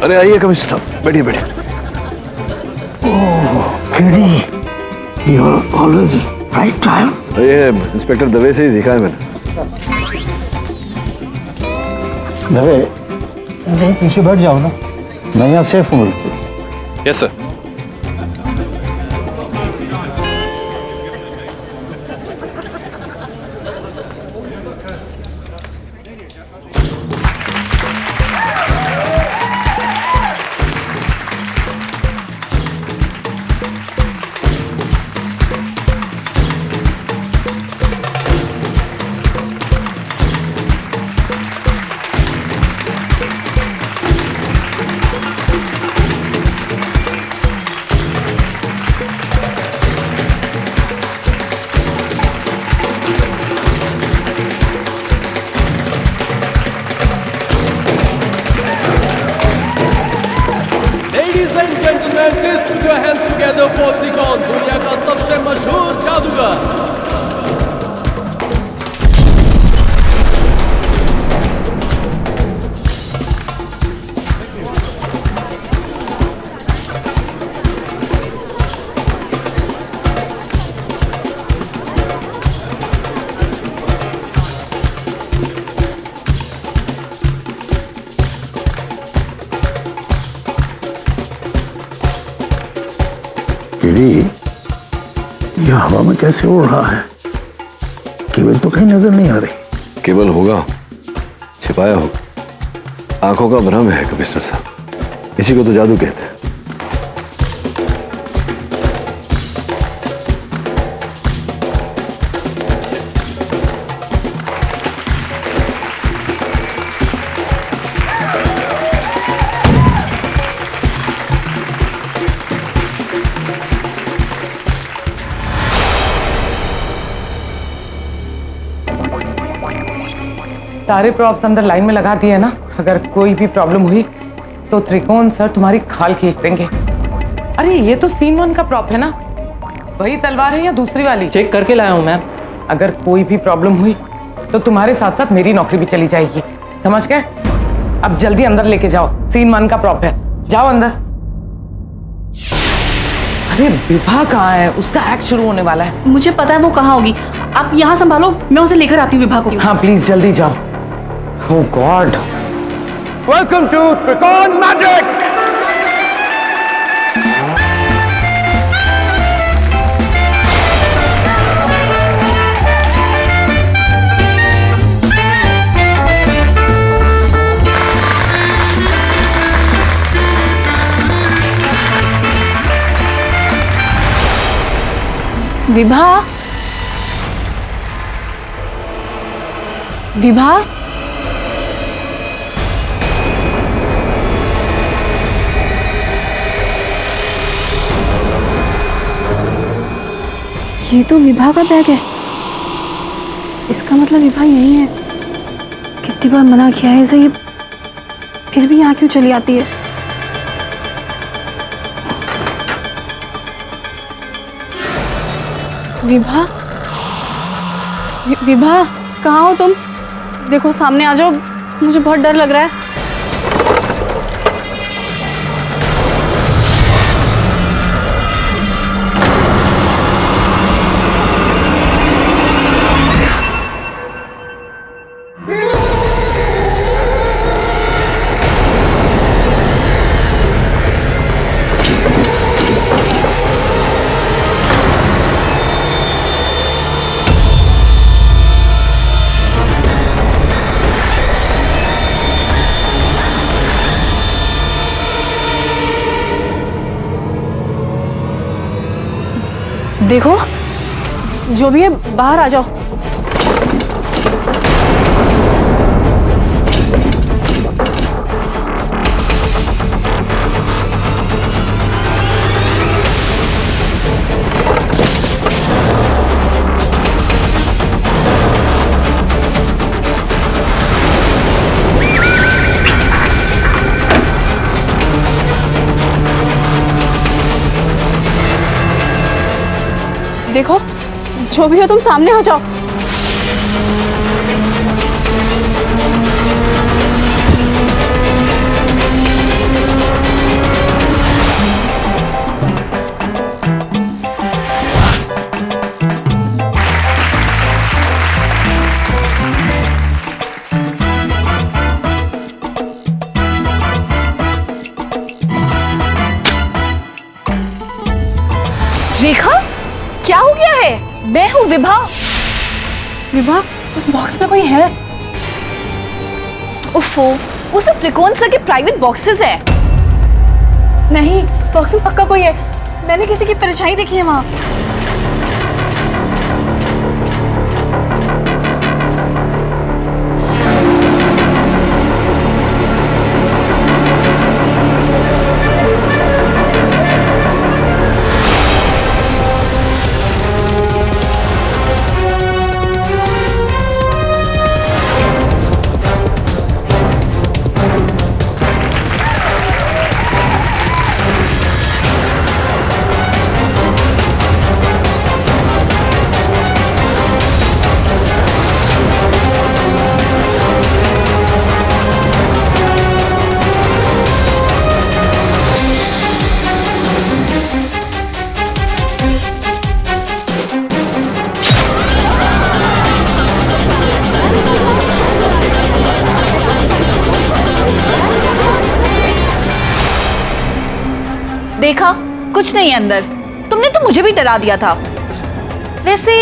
अरे आइए कमिश्नर साहब, बैठिए बैठिए। KD, you are always right time. ये इंस्पेक्टर दवे से ही सीखा है मैंने। दवे, नहीं पीछे बैठ जाओ ना, मैं यहाँ सेफ हूँ बिल्कुल। Yes sir. Please put your hands together for त्रिकोण, दुनिया का सबसे मशहूर जादूगर। ये हवा में कैसे उड़ रहा है? केबल तो कहीं नजर नहीं आ रही। केबल होगा, छिपाया होगा। आंखों का भ्रम है कमिश्नर साहब, इसी को तो जादू कहते हैं। सारे प्रॉप्स अंदर लाइन में लगा दिए ना, अगर कोई भी प्रॉब्लम हुई तो त्रिकोण सर तुम्हारी खाल खींच देंगे। अरे ये तो सीन 1 का प्रॉप है ना, वही तलवार है या दूसरी वाली? चेक करके लाया हूँ मैम। अगर कोई भी प्रॉब्लम हुई तो तुम्हारे साथ साथ मेरी नौकरी भी चली जाएगी, समझ गए? अब जल्दी अंदर लेके जाओ, सीन 1 का प्रॉप है, जाओ अंदर। अरे विभा कहाँ है? उसका एक्ट शुरू होने वाला है। मुझे पता है वो कहाँ होगी, आप यहाँ संभालो, मैं उसे लेकर आती हूँ विभा को। हाँ प्लीज जल्दी जाओ। Oh God! Welcome to त्रिकोण मैजिक। विभा, विभा, ये तो विभा का बैग है। इसका मतलब विभा यही है। कितनी बार मना किया है इसे, ये फिर भी यहाँ क्यों चली आती है? विभा, विभा कहाँ हो तुम? देखो सामने आ जाओ, मुझे बहुत डर लग रहा है। देखो जो भी है बाहर आ जाओ। देखो जो भी हो तुम सामने आ जाओ। देखा क्या हो गया है? मैं हूँ विभा। विभा, उस बॉक्स में कोई है? उफ़ो, वो सब त्रिकोण सर के प्राइवेट बॉक्सेस है। नहीं, उस बॉक्स में पक्का कोई है। मैंने किसी की परछाई देखी है वहाँ। देखा, कुछ नहीं है अंदर। तुमने तो मुझे भी डरा दिया था। वैसे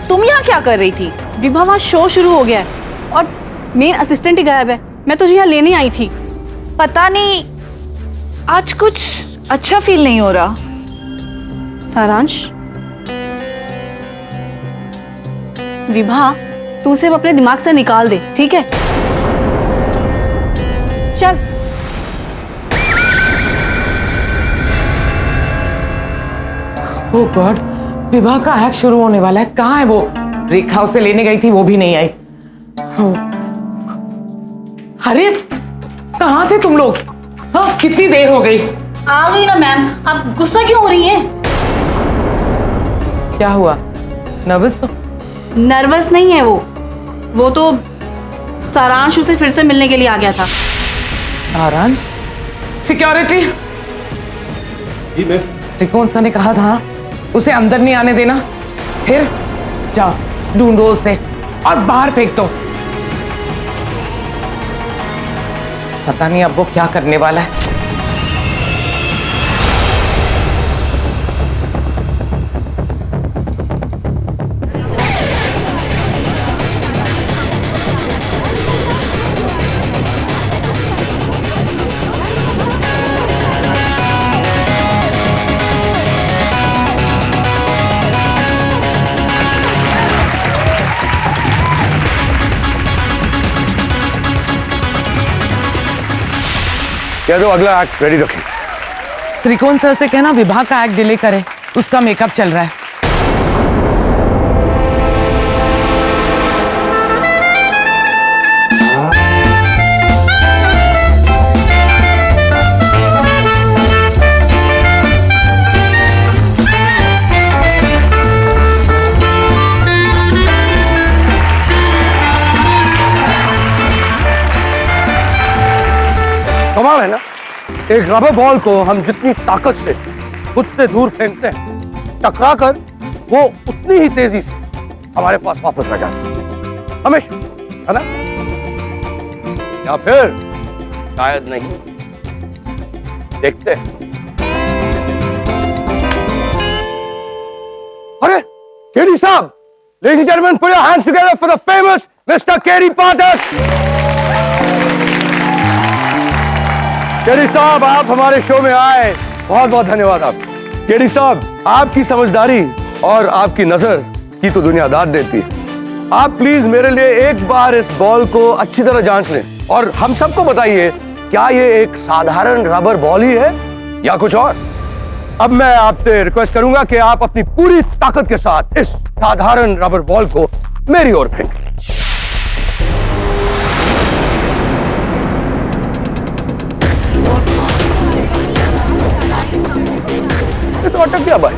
तुम यहाँ क्या कर रही थी? विभा, वहाँ शो शुरू हो गया है और मेन असिस्टेंट ही गायब है। मैं तुझे यहाँ लेने आई थी। पता नहीं, आज कुछ अच्छा फील नहीं हो रहा। सारांश, विभा, तू उसे अपने दिमाग से निकाल दे, ठीक है? चल। ओ गॉड, विवाह का एक्ट शुरू होने वाला है। कहाँ है वो? रेखा उसे लेने गई थी, वो भी नहीं आई। अरे कहाँ थे तुम लोग? हाँ, कितनी देर हो गई? आ गई ना मैम। आप गुस्सा क्यों हो रही हैं? क्या हुआ? नर्वस हो? नर्वस नहीं है वो तो सारांश उसे फिर से मिलने के लिए आ गया था। सारांश? सिक्योरिटी! जी मैम। त्रिकोण सर ने कहा था उसे अंदर नहीं आने देना। फिर जाओ, ढूंढो उसे और बाहर फेंक दो। पता नहीं अब वो क्या करने वाला है। कह दो अगला एक्ट रेडी रखें। त्रिकोण सर से कहना विभा का एक्ट डिले करे, उसका मेकअप चल रहा है। कमाल है ना, एक रबर बॉल को हम जितनी ताकत से खुद से दूर फेंकते हैं, टकरा कर वो उतनी ही तेजी से हमारे पास वापस आ जाती है, हमेशा, है ना? या फिर शायद नहीं, देखते हैं। अरे केडी साहब, ladies and gentlemen, put your hands together for the famous Mr. KD Pathak. KD साहब, आप हमारे शो में आए, बहुत बहुत धन्यवाद आप। केडी साहब, आपकी समझदारी और आपकी नजर की तो दुनिया दाद देती है। आप प्लीज मेरे लिए एक बार इस बॉल को अच्छी तरह जांच लें और हम सबको बताइए, क्या ये एक साधारण रबर बॉल ही है या कुछ और? अब मैं आपसे रिक्वेस्ट करूंगा कि आप अपनी पूरी ताकत के साथ इस साधारण रबर बॉल को मेरी ओर फेंकें। तो अटक गया भाई।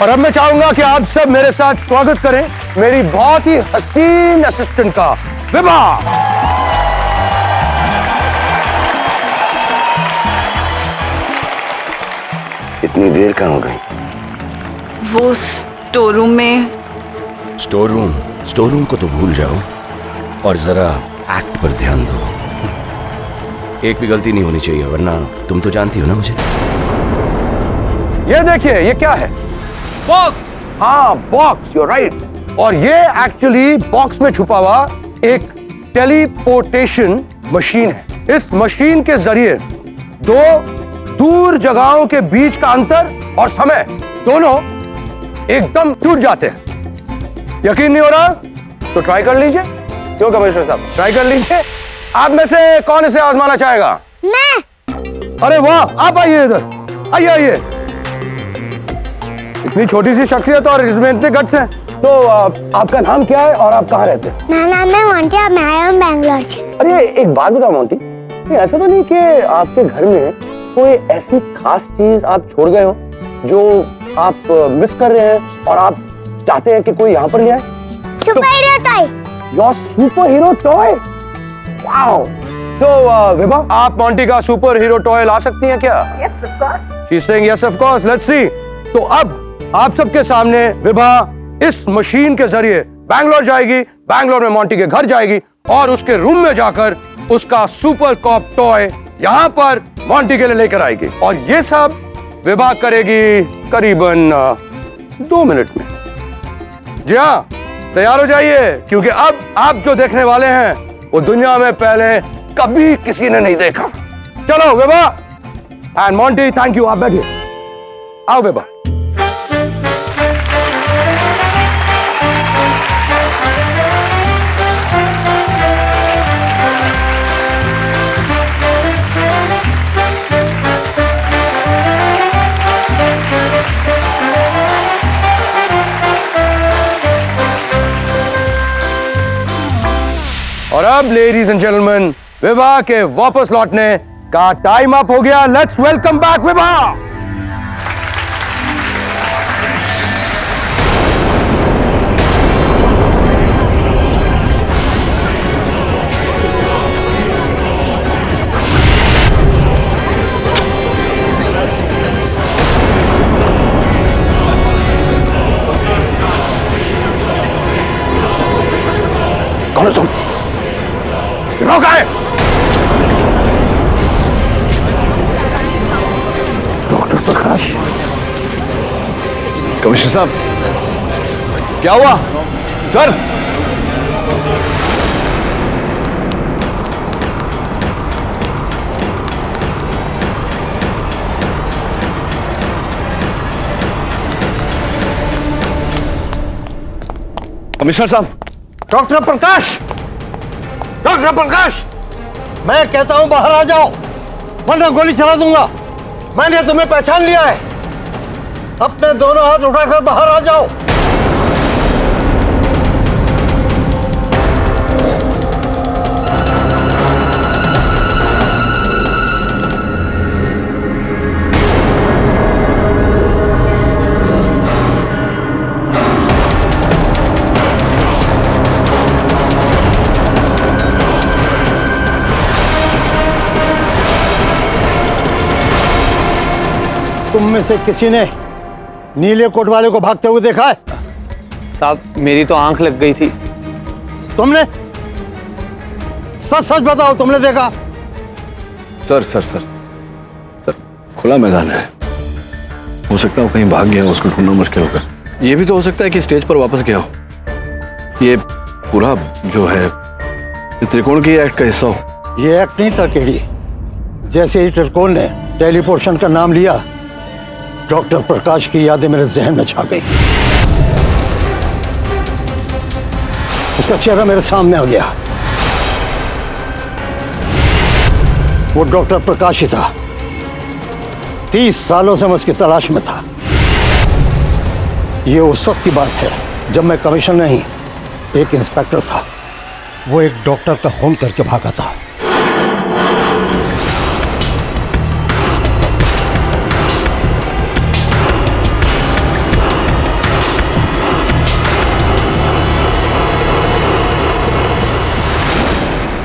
और अब मैं चाहूंगा कि आप सब मेरे साथ स्वागत करें मेरी बहुत ही हसीन असिस्टेंट का, विभा। इतनी देर कहाँ हो गई? वो स्टोर रूम में। स्टोर रूम को तो भूल जाओ और जरा एक्ट पर ध्यान दो। एक भी गलती नहीं होनी चाहिए, वरना तुम तो जानती हो ना मुझे। ये देखिए, ये क्या है? बॉक्स। हाँ, बॉक्स, यू राइट। और ये एक्चुअली बॉक्स में छुपा हुआ एक टेलीपोर्टेशन मशीन है। इस मशीन के जरिए दो दूर जगहों के बीच का अंतर और समय दोनों एकदम टूट जाते हैं। यकीन नहीं हो रहा तो ट्राई कर लीजिए। क्यों कमिश्नर साहब, ट्राई कर लीजिए। आप में से कौन इसे आजमाना चाहेगा? मैं। अरे वाह, आप आइए इधर, आइए आइए। इतनी छोटी सी शख्सियत और इसमें इतने गट्स हैं। तो आपका नाम क्या है और आप कहाँ रहते हैं? मेरा नाम है मोंटी और मैं आया हूँ बैंगलोर से। अरे एक बात बताओ मोंटी, ये ऐसा तो नहीं कि आपके घर में कोई ऐसी खास चीज आप छोड़ गए हो जो आप मिस कर रहे हैं और आप चाहते हैं कि कोई यहाँ पर ले आए? Superhero toy. Your superhero toy? Wow. So Vibha, आप मोंटी का सुपर हीरो टॉय ला सकती हैं क्या? Yes, of course. She's saying yes, of course. Let's see. तो अब आप सबके सामने विभा इस मशीन के जरिए बैंगलोर जाएगी, बैंगलोर में मोंटी के घर जाएगी और उसके रूम में जाकर उसका सुपर कॉप टॉय यहाँ पर मोंटी के लिए लेकर आएगी। और ये सब विभा करेगी करीबन 2 मिनट में। जी हाँ, तैयार हो जाइए, क्योंकि अब आप जो देखने वाले हैं वो दुनिया में पहले कभी किसी ने नहीं देखा। चलो Vibha and Monty, thank you. आप बैठिए। आओ विभा। और अब लेडीज एंड जेंटलमैन, विभा के वापस लौटने का टाइम अप हो गया। Let's welcome back Vibha. कौन हो तुम? रोक आए। डॉक्टर प्रकाश। कमिश्नर साहब, क्या हुआ सर? कमिश्नर साहब। डॉक्टर प्रकाश, डॉक्टर प्रकाश, मैं कहता हूं बाहर आ जाओ, वरना गोली चला दूंगा। मैंने तुम्हें पहचान लिया है। अपने दोनों हाथ उठाकर बाहर आ जाओ। तुम में से किसी ने नीले कोट वाले को भागते हुए देखा है? साहब, मेरी तो आंख लग गई थी। तुमने? सच सच बताओ, तुमने देखा? सर सर सर सर, खुला मैदान है, हो सकता है वो कहीं भाग गया हो, उसको ढूंढना मुश्किल होगा। ये भी तो हो सकता है कि स्टेज पर वापस गया हो। ये पूरा जो है ये त्रिकोण की एक्ट का हिस्सा हो। ये एक्ट नहीं था केडी। जैसे ही त्रिकोण ने टेलीपोर्शन का नाम लिया, डॉक्टर प्रकाश की यादें मेरे जहन में छा गई। उसका चेहरा मेरे सामने आ गया। वो डॉक्टर प्रकाश ही था। 30 सालों से मैं उसकी तलाश में था। ये उस वक्त की बात है जब मैं कमिश्नर नहीं, एक इंस्पेक्टर था। वो एक डॉक्टर का खून करके भागा था।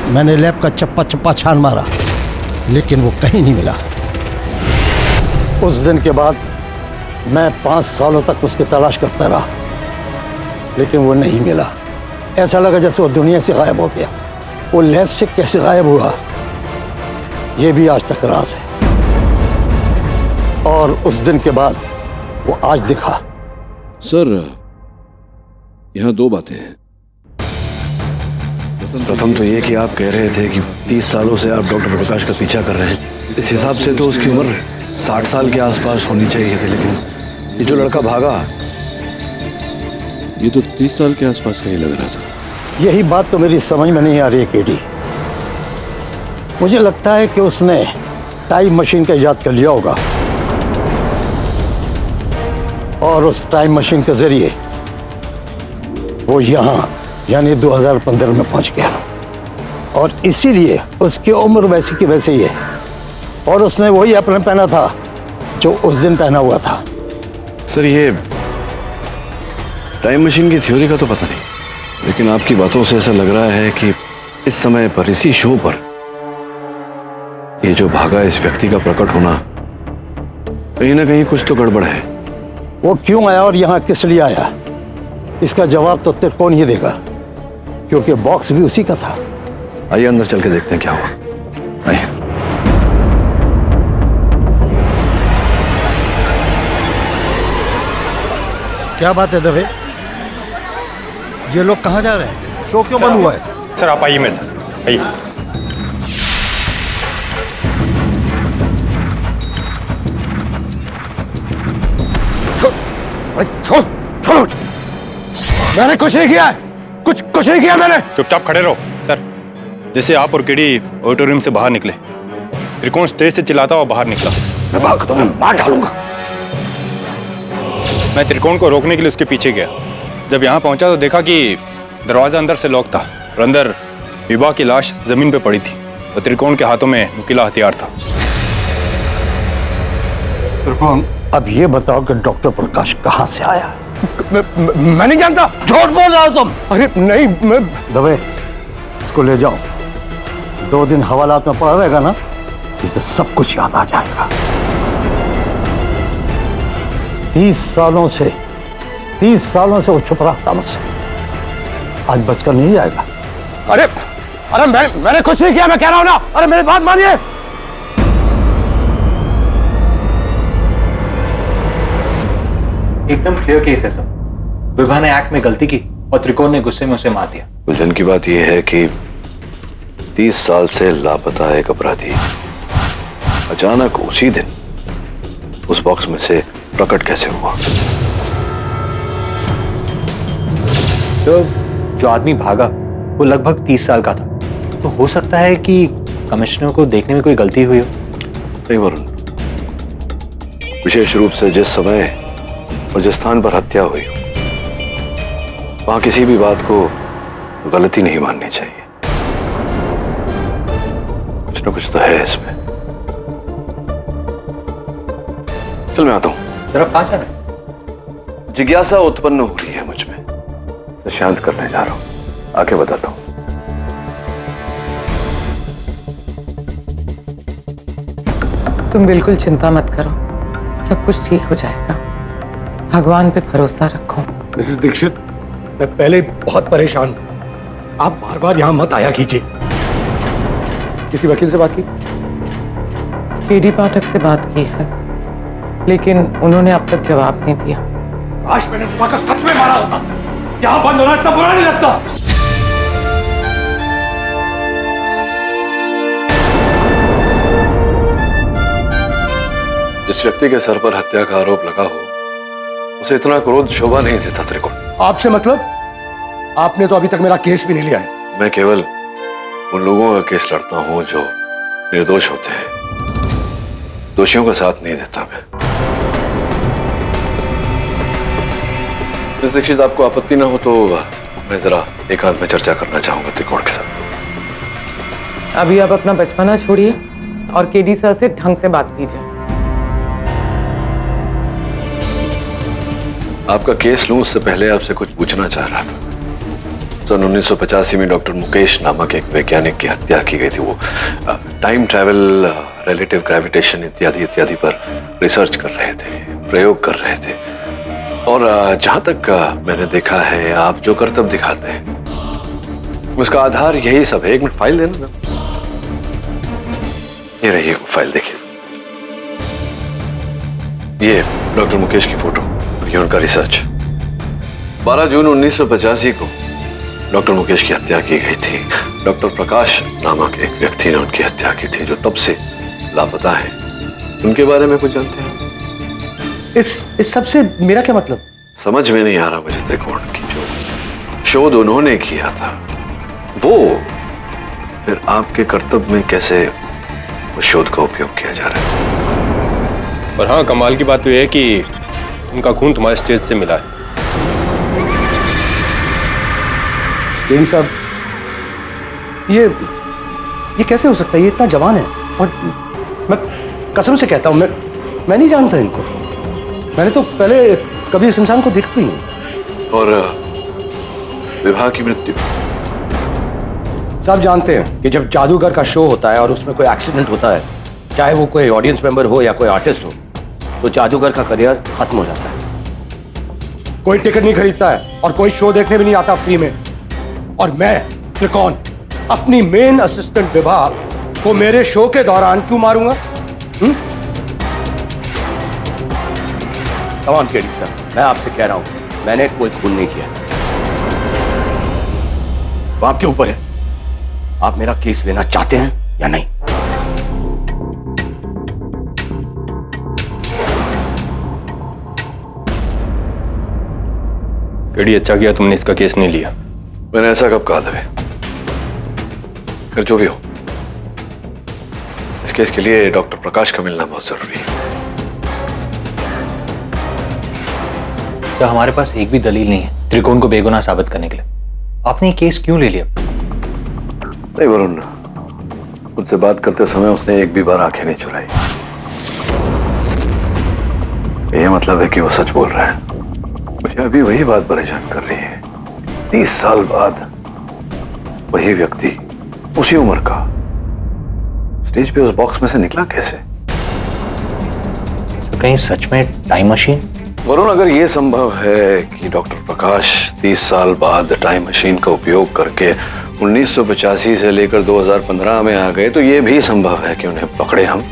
मैंने लैब का चप्पा चप्पा छान मारा, लेकिन वो कहीं नहीं मिला। उस दिन के बाद मैं 5 सालों तक उसकी तलाश करता रहा, लेकिन वो नहीं मिला। ऐसा लगा जैसे वो दुनिया से गायब हो गया। वो लैब से कैसे गायब हुआ, ये भी आज तक राज है। और उस दिन के बाद वो आज दिखा। सर, यहाँ 2 बातें हैं। प्रथम तो ये कि आप कह रहे थे कि 30 सालों से आप डॉक्टर प्रकाश का पीछा कर रहे हैं। इस हिसाब से तो उसकी उम्र 60 साल के आसपास होनी चाहिए थी, लेकिन ये जो लड़का भागा, ये तो 30 साल के आसपास का ही लग रहा था। यही बात तो मेरी समझ में नहीं आ रही है केडी। मुझे लगता है कि उसने टाइम मशीन का इजाद कर लिया होगा और उस टाइम मशीन के जरिए वो यहाँ यानी 2015 में पहुंच गया, और इसीलिए उसकी उम्र वैसी की वैसे ही है। और उसने वही अपने पहना था जो उस दिन पहना हुआ था। सर, ये टाइम मशीन की थ्योरी का तो पता नहीं, लेकिन आपकी बातों से ऐसा लग रहा है कि इस समय पर, इसी शो पर, ये जो भागा इस व्यक्ति का प्रकट होना, कहीं ना कहीं कुछ तो गड़बड़ है। वो क्यों आया और यहाँ किस लिए आया, इसका जवाब तो त्रिकोण ही देगा, क्योंकि बॉक्स भी उसी का था। आइए अंदर चल के देखते हैं क्या हुआ। आइए। क्या बात है दवे, ये लोग कहाँ जा रहे हैं? शो क्यों बंद हुआ है? सर आप आइए मेरे साथ, आइए। छोड़ो, मैंने कुछ नहीं किया है, कुछ नहीं किया मैंने। चुपचाप खड़े रहो। सर, जैसे आप और केडी ऑडिटोरियम से बाहर निकले, त्रिकोण स्टेज से चिल्लाता हुआ बाहर निकला। मैं भाग तो मैं मार डालूंगा। मैं त्रिकोण को रोकने के लिए उसके पीछे गया। जब यहाँ पहुंचा तो देखा कि दरवाजा अंदर से लॉक था और अंदर विभा की लाश जमीन पे पड़ी थी और त्रिकोण के हाथों में नुकीला हथियार था। त्रिकोण, अब ये बताओ कि डॉक्टर प्रकाश कहाँ से आया? मैं नहीं जानता। झूठ बोल रहा हो तुम। अरे नहीं, मैं दवे, इसको ले जाओ। 2 दिन हवालात में पड़ा रहेगा ना, इसे सब कुछ याद आ जाएगा। 30 सालों से वो छुप रहा था मुझसे, आज बचकर नहीं जाएगा। अरे मैंने कुछ नहीं किया, मैं कह रहा हूं ना। अरे मेरी बात मानिए। एकदम क्लियर केस है सर। विभा ने एक्ट में गलती की और त्रिकोण ने गुस्से में उसे मार दिया। उलझन की बात यह है कि 30 साल से लापता एक अपराधी अचानक उसी दिन उस बॉक्स में से प्रकट कैसे हुआ? तो जो आदमी भागा वो लगभग 30 साल का था, तो हो सकता है कि कमिश्नर को देखने में कोई गलती हुई हो। नहीं वरुण, विशेष रूप से जिस समय और जिस स्थान पर हत्या हुई वहां किसी भी बात को गलती नहीं माननी चाहिए। कुछ ना कुछ तो है इसमें। चल मैं आता हूं। जरा कहाँ जा रहे हैं? जिज्ञासा उत्पन्न हो रही है मुझ में, तो शांत करने जा रहा हूं, आके बताता हूं। तुम बिल्कुल चिंता मत करो, सब कुछ ठीक हो जाएगा। भगवान पे भरोसा रखो। मिसेस दीक्षित, मैं पहले बहुत परेशान हूं। आप बार बार यहां मत आया कीजिए। किसी वकील से बात की? केडी पाठक से बात की है, लेकिन उन्होंने अब तक जवाब नहीं दिया। आज मैंने तुम्हारा सच में मारा होता, यहां बंद होना इतना बुरा नहीं लगता। जिस व्यक्ति के सर पर हत्या का आरोप लगा हो, उसे इतना क्रोध शोभा नहीं देता त्रिकोण। आपसे मतलब? आपने तो अभी तक मेरा केस भी नहीं लिया है। मैं केवल उन लोगों का केस लड़ता हूं जो निर्दोष होते हैं, दोषियों का साथ नहीं देता मैं। मिस दीक्षित, आपको आपत्ति ना हो तो मैं जरा एकांत में चर्चा करना चाहूंगा त्रिकोण के साथ। अभी आप अपना बचपना छोड़िए और केडी सर से ढंग से बात कीजिए। आपका केस लूं उससे पहले आपसे कुछ पूछना चाह रहा था। सन 1985 में डॉक्टर मुकेश नामक एक वैज्ञानिक की हत्या की गई थी। वो टाइम ट्रैवल, रिलेटिव ग्रेविटेशन इत्यादि पर रिसर्च कर रहे थे। प्रयोग कर रहे थे। और जहां तक मैंने देखा है, आप जो करतब दिखाते हैं उसका आधार यही सब है। एक मिनट फाइल देना। ये रही वो फाइल, देखिए। ये डॉक्टर मुकेश की फोटो और ये उनका रिसर्च। 12 जून 1985 को डॉक्टर मुकेश की हत्या की गई थी। डॉक्टर प्रकाश नामक एक व्यक्ति ने उनकी हत्या की थी, जो तब से लापता है। उनके बारे में कुछ जानते हैं? इस सब से मेरा क्या मतलब? समझ में नहीं आ रहा मुझे त्रिकोण की जो शोध उन्होंने किया था, वो फिर आपके कर्तव्य में कैसे उस शोध का उपयोग किया जा रहा है? और हाँ, कमाल की बात तो यह है कि उनका खून तुम्हारे स्टेज से मिला है। केडी साहब, ये कैसे हो सकता है? ये इतना जवान है और मैं कसम से कहता हूं, मैं नहीं जानता इनको। मैंने तो पहले कभी इस इंसान को देखा ही नहीं। और विवाह की मृत्यु? सब जानते हैं कि जब जादूगर का शो होता है और उसमें कोई एक्सीडेंट होता है, चाहे वो कोई ऑडियंस मेंबर हो या कोई आर्टिस्ट हो, तो जादूगर का करियर खत्म हो जाता है। कोई टिकट नहीं खरीदता है और कोई शो देखने भी नहीं आता फ्री में। और मैं त्रिकोण अपनी मेन असिस्टेंट विभा को मेरे शो के दौरान क्यों मारूंगा? कमान केडी सर, मैं आपसे कह रहा हूं, मैंने कोई खून नहीं किया। वो आपके ऊपर है, आप मेरा केस लेना चाहते हैं या नहीं? केडी, अच्छा किया तुमने इसका केस नहीं लिया। मैंने ऐसा कब कहा था? फिर जो भी हो, इस केस के लिए डॉक्टर प्रकाश का मिलना बहुत जरूरी है। तो हमारे पास एक भी दलील नहीं है त्रिकोण को बेगुनाह साबित करने के लिए। आपने ये केस क्यों ले लिया? नहीं वरुण, मुझसे बात करते समय उसने एक भी बार आंखें नहीं चुराई। यह मतलब है कि वो सच बोल रहा है। मुझे अभी वही बात परेशान कर रही है। 30 साल बाद वही व्यक्ति उसी उम्र का स्टेज पे उस बॉक्स में से निकला कैसे? तो कहीं सच में टाइम मशीन? वरुण, अगर यह संभव है कि डॉक्टर प्रकाश 30 साल बाद टाइम मशीन का उपयोग करके 1985 से लेकर 2015 में आ गए, तो यह भी संभव है कि उन्हें पकड़े हम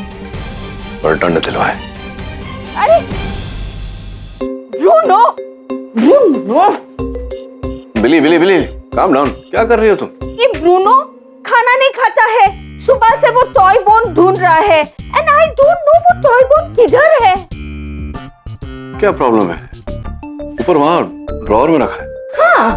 और दंड दिलवाए। अरे ब्रूनो, ब्रूनो, बिली बिली बिली, काम डाउन। क्या कर रही हो तुम? ये ब्रूनो खाना नहीं खाता है। सुबह से वो टॉय बोन ढूंढ रहा है एंड आई डोंट नो वो टॉय बोन किधर है। क्या प्रॉब्लम है? ऊपर वहां ड्रॉअर में रखा है। हाँ।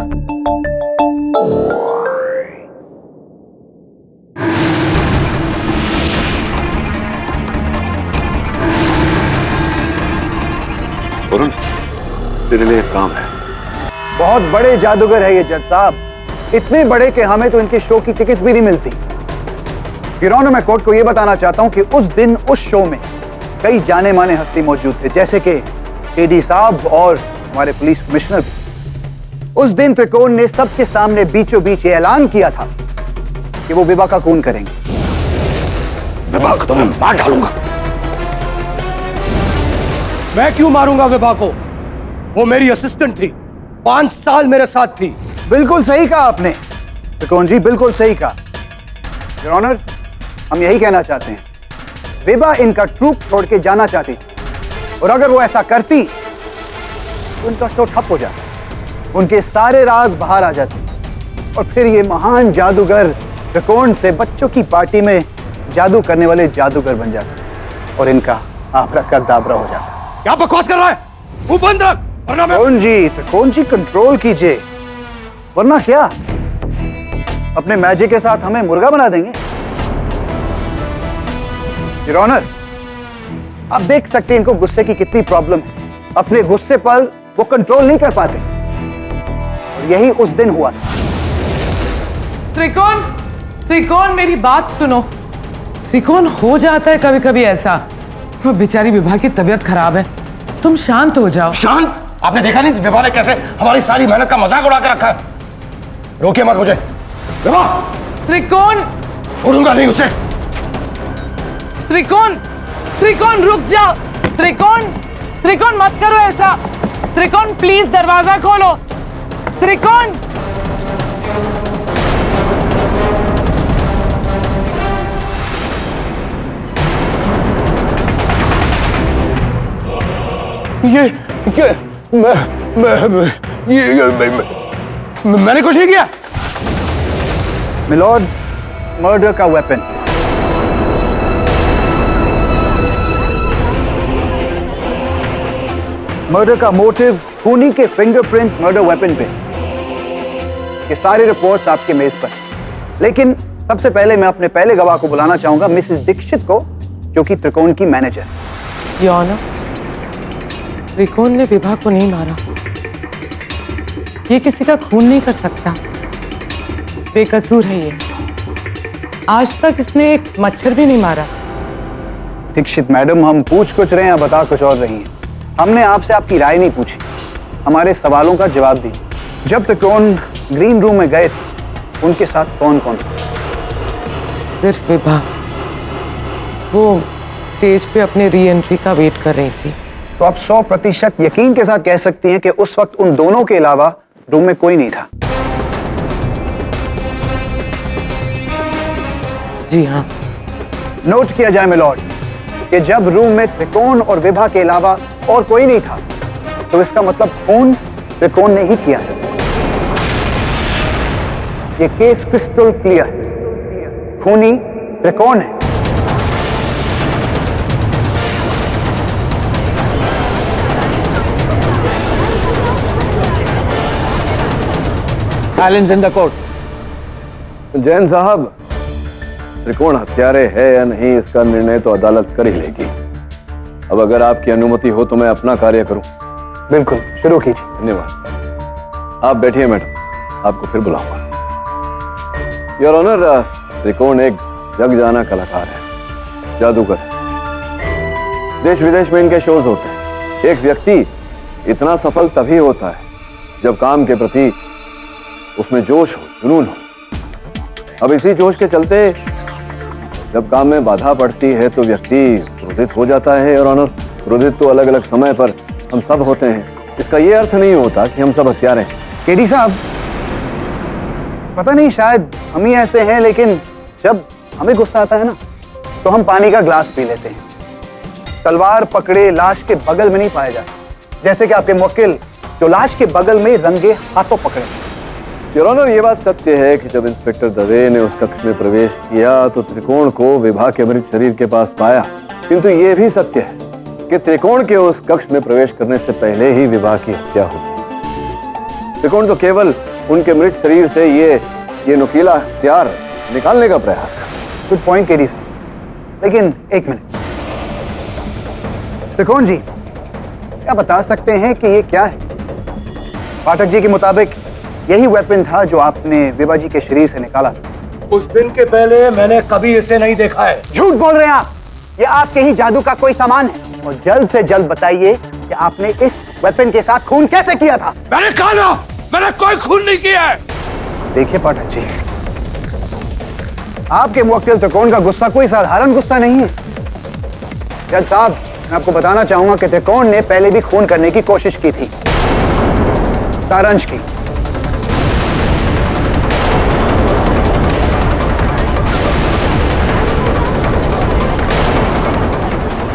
वरुण, तेरे लिए एक काम है। बहुत बड़े जादूगर है ये जज साहब, इतने बड़े कि हमें तो इनके शो की टिकट भी नहीं मिलती। योर ऑनर, मैं कोर्ट को यह बताना चाहता हूं कि उस दिन उस शो में कई जाने माने हस्ती मौजूद थे, जैसे कि केडी साहब और हमारे पुलिस कमिश्नर भी। उस दिन त्रिकोण ने सबके सामने बीचों बीच ये ऐलान किया था कि वो विभा का खून करेंगे। विभा को तो मैं मार डालूंगा। मैं क्यों मारूंगा विभा को? वो मेरी असिस्टेंट थी, 5 साल मेरे साथ थी। बिल्कुल सही कहा आपने त्रिकोण जी, बिल्कुल सही कहा। योर ऑनर, हम यही कहना चाहते हैं, विभा इनका ट्रूप छोड़ के जाना चाहती थी और अगर वो ऐसा करती तो उनका शो ठप हो जाता, उनके सारे राज बाहर आ जाते और फिर ये महान जादूगर त्रिकोण से बच्चों की पार्टी में जादू करने वाले जादूगर बन जाते और इनका आबराकदाबरा हो जाता। क्या बकवास कर रहा है? मुंह बंद रख, वरना मैं... त्रिकोण जी कंट्रोल कीजिए, वरना क्या अपने मैजिक के साथ हमें मुर्गा बना देंगे? योर ऑनर, आप देख सकते हैं इनको गुस्से की कितनी प्रॉब्लम है। अपने गुस्से पर वो कंट्रोल नहीं कर पाते और यही उस दिन हुआ था। त्रिकोण, त्रिकोण मेरी बात सुनो। त्रिकोण, हो जाता है कभी कभी ऐसा। वो बेचारी विभा की तबीयत खराब है, तुम शांत हो जाओ। शांत? आपने देखा नहीं विभा ने कैसे हमारी सारी मेहनत का मजाक उड़ा के रखा है? रोकिए मत मुझे। विभा! त्रिकोण, छोड़ूंगा नहीं उसे। त्रिकोण, त्रिकोण रुक जाओ। त्रिकोण, त्रिकोण मत करो ऐसा। त्रिकोण प्लीज दरवाजा खोलो। त्रिकोण ये क्या? मैंने कुछ नहीं किया। मिलॉर्ड, मर्डर का वेपन। मर्डर का मोटिव, खूनी के फिंगरप्रिंट्स मर्डर वेपन पे। ये सारी रिपोर्ट्स आपके मेज पर। लेकिन सबसे पहले मैं अपने पहले गवाह को बुलाना चाहूंगा, मिसेस दीक्षित को, जो कि त्रिकोण की मैनेजर। योर ऑनर, त्रिकोण ने विभा को नहीं मारा। ये किसी का खून नहीं कर सकता, बेकसूर है ये। आज तक इसने एक मच्छर भी नहीं मारा। दीक्षित मैडम, हम पूछ कुछ रहे हैं, बता कुछ और रही हैं। हमने आपसे आपकी राय नहीं पूछी, हमारे सवालों का जवाब दी। जब त्रिकोण ग्रीन रूम में गए थे, उनके साथ कौन कौन था? सिर्फ विभा। वो स्टेज पे अपने री एंट्री का वेट कर रही थी। तो आप 100% यकीन के साथ कह सकती हैं कि उस वक्त उन दोनों के अलावा रूम में कोई नहीं था? जी हाँ। नोट किया जाए मिलॉर्ड कि जब रूम में त्रिकोण और विभा के अलावा और कोई नहीं था, तो इसका मतलब खून त्रिकोण ने ही किया है। ये केस क्रिस्टल क्लियर है, खूनी त्रिकोण है। Silence in the court. Jain साहब, त्रिकोण हत्यारे है या नहीं, इसका निर्णय तो अदालत कर ही लेगी। अब अगर आपकी अनुमति हो तो मैं अपना कार्य करूं। बिल्कुल, शुरू कीजिए। धन्यवाद। आप बैठिए मैडम, आपको फिर बुलाऊंगा। योर ऑनर, त्रिकोण एक जग जाना कलाकार है, जादूगर है। देश विदेश में इनके शोज होते हैं। एक व्यक्ति इतना सफल तभी होता है जब काम के प्रति उसमें जोश हो, जुनून हो। अब इसी जोश के चलते जब काम में बाधा पड़ती है तो व्यक्ति क्रोधित हो जाता है। और ऑनर, क्रोधित तो अलग अलग समय पर हम सब होते हैं। इसका ये अर्थ नहीं होता कि हम सब हत्यारे हैं। केडी साहब, पता नहीं शायद हम ही ऐसे हैं, लेकिन जब हमें गुस्सा आता है ना, तो हम पानी का ग्लास पी लेते हैं। तलवार पकड़े लाश के बगल में नहीं पाया जाता, जैसे कि आपके मुवक्किल जो लाश के बगल में रंगे हाथों पकड़े। योर ऑनर, ये बात सत्य है कि जब इंस्पेक्टर दवे ने उस कक्ष में प्रवेश किया तो त्रिकोण को विभा के मृत शरीर के पास पाया। किंतु ये भी सत्य है कि त्रिकोण के उस कक्ष में प्रवेश करने से पहले ही विभा की हत्या हुई। त्रिकोण तो केवल उनके मृत शरीर से ये नुकीला हथियार निकालने का प्रयास कर। गुड पॉइंट केडी साहब, लेकिन एक मिनट, त्रिकोण जी क्या बता सकते हैं कि ये क्या है? पाठक जी के मुताबिक यही वेपन था जो आपने विभा जी के शरीर से निकाला था। कुछ दिन के पहले मैंने कभी इसे नहीं देखा है। झूठ बोल रहे हैं आप, ये आपके ही जादू का कोई सामान है। और जल्द से जल्द बताइए कि आपने इस वेपन के साथ खून कैसे किया था? मैंने कहा ना, मैंने कोई खून नहीं किया है। देखिए पाठक जी, आपके मुवक्किल त्रिकोण का गुस्सा कोई साधारण गुस्सा नहीं है। जज साहब, मैं आपको बताना चाहूंगा कि त्रिकोण ने पहले भी खून करने की कोशिश की थी, सारांश की।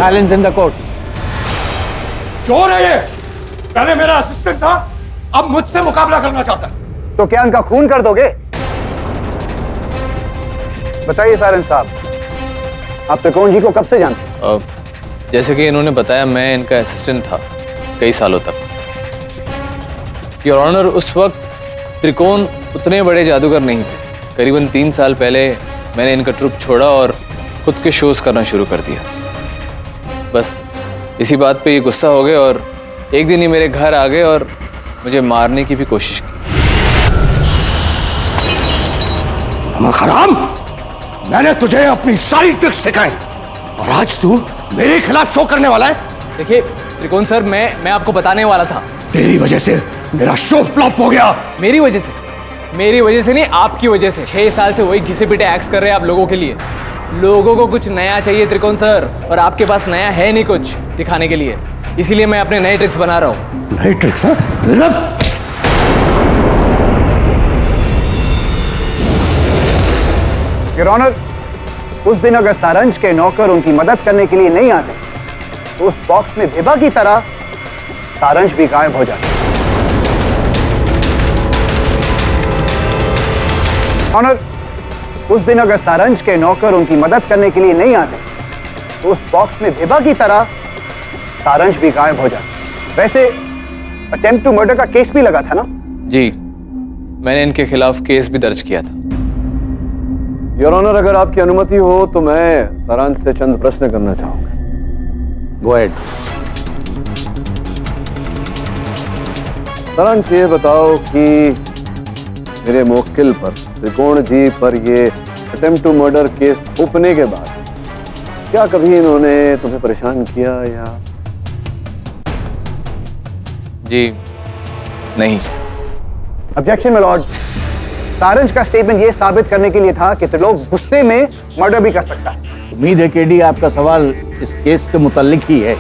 Silence in the court. चोर है ये, पहले मेरा असिस्टेंट था, अब मुझसे मुकाबला करना चाहता है। तो क्या उनका खून कर दोगे? बताइए सारंग साहब, आप त्रिकोण जी को कब से जानते हैं? जैसे कि इन्होंने बताया, मैं इनका असिस्टेंट था कई सालों तक। योर ऑनर, उस वक्त त्रिकोण उतने बड़े जादूगर नहीं थे। करीबन 3 साल पहले मैंने इनका ट्रुप छोड़ा और खुद के शोज करना शुरू कर दिया। बस इसी बात पे ये गुस्सा हो गए और एक दिन ही मेरे घर आ गए और मुझे मारने की भी कोशिश की। हराम, मैंने तुझे अपनी सारी ट्रिक्स सिखाई और आज तू मेरे खिलाफ शो करने वाला है। देखिए त्रिकोण सर, मैं आपको बताने वाला था। तेरी वजह से मेरा शो फ्लॉप हो गया। मेरी वजह से नहीं, आपकी वजह से। 6 साल से वही घिसे पिटे एक्स कर रहे हैं आप लोगों के लिए। लोगों को कुछ नया चाहिए त्रिकोण सर, और आपके पास नया है नहीं कुछ दिखाने के लिए। इसीलिए मैं अपने नए ट्रिक्स बना रहा हूँ। नई ट्रिक्स? योर ऑनर, उस दिन अगर सारंज के नौकर उनकी मदद करने के लिए नहीं आते तो उस बॉक्स में विभा की तरह सारंज भी गायब हो जाता। ऑनर, उस दिन अगर सारंज के नौकर उनकी मदद करने के लिए नहीं आते तो उस बॉक्स में विभा की तरह सारंज भी गायब हो जाता। वैसे अटेम्प्ट टू मर्डर का केस भी लगा था ना? जी, मैंने इनके खिलाफ केस भी दर्ज किया था। योर ऑनर, अगर आपकी अनुमति हो तो मैं सारांश से चंद प्रश्न करना चाहूंगा। Go ahead. सारांश, ये बताओ कि मेरे मुवक्किल पर, त्रिकोण जी पर ये अटेम्प्ट टू मर्डर केस थोपने के बाद क्या कभी इन्होंने तुम्हें परेशान किया या? जी नहीं। Objection my Lord. सारंज का स्टेटमेंट ये साबित करने के लिए था कि तो लोग गुस्से में मर्डर भी कर सकता है। उम्मीद है केडी आपका सवाल इस केस के मुताल्लिक ही है।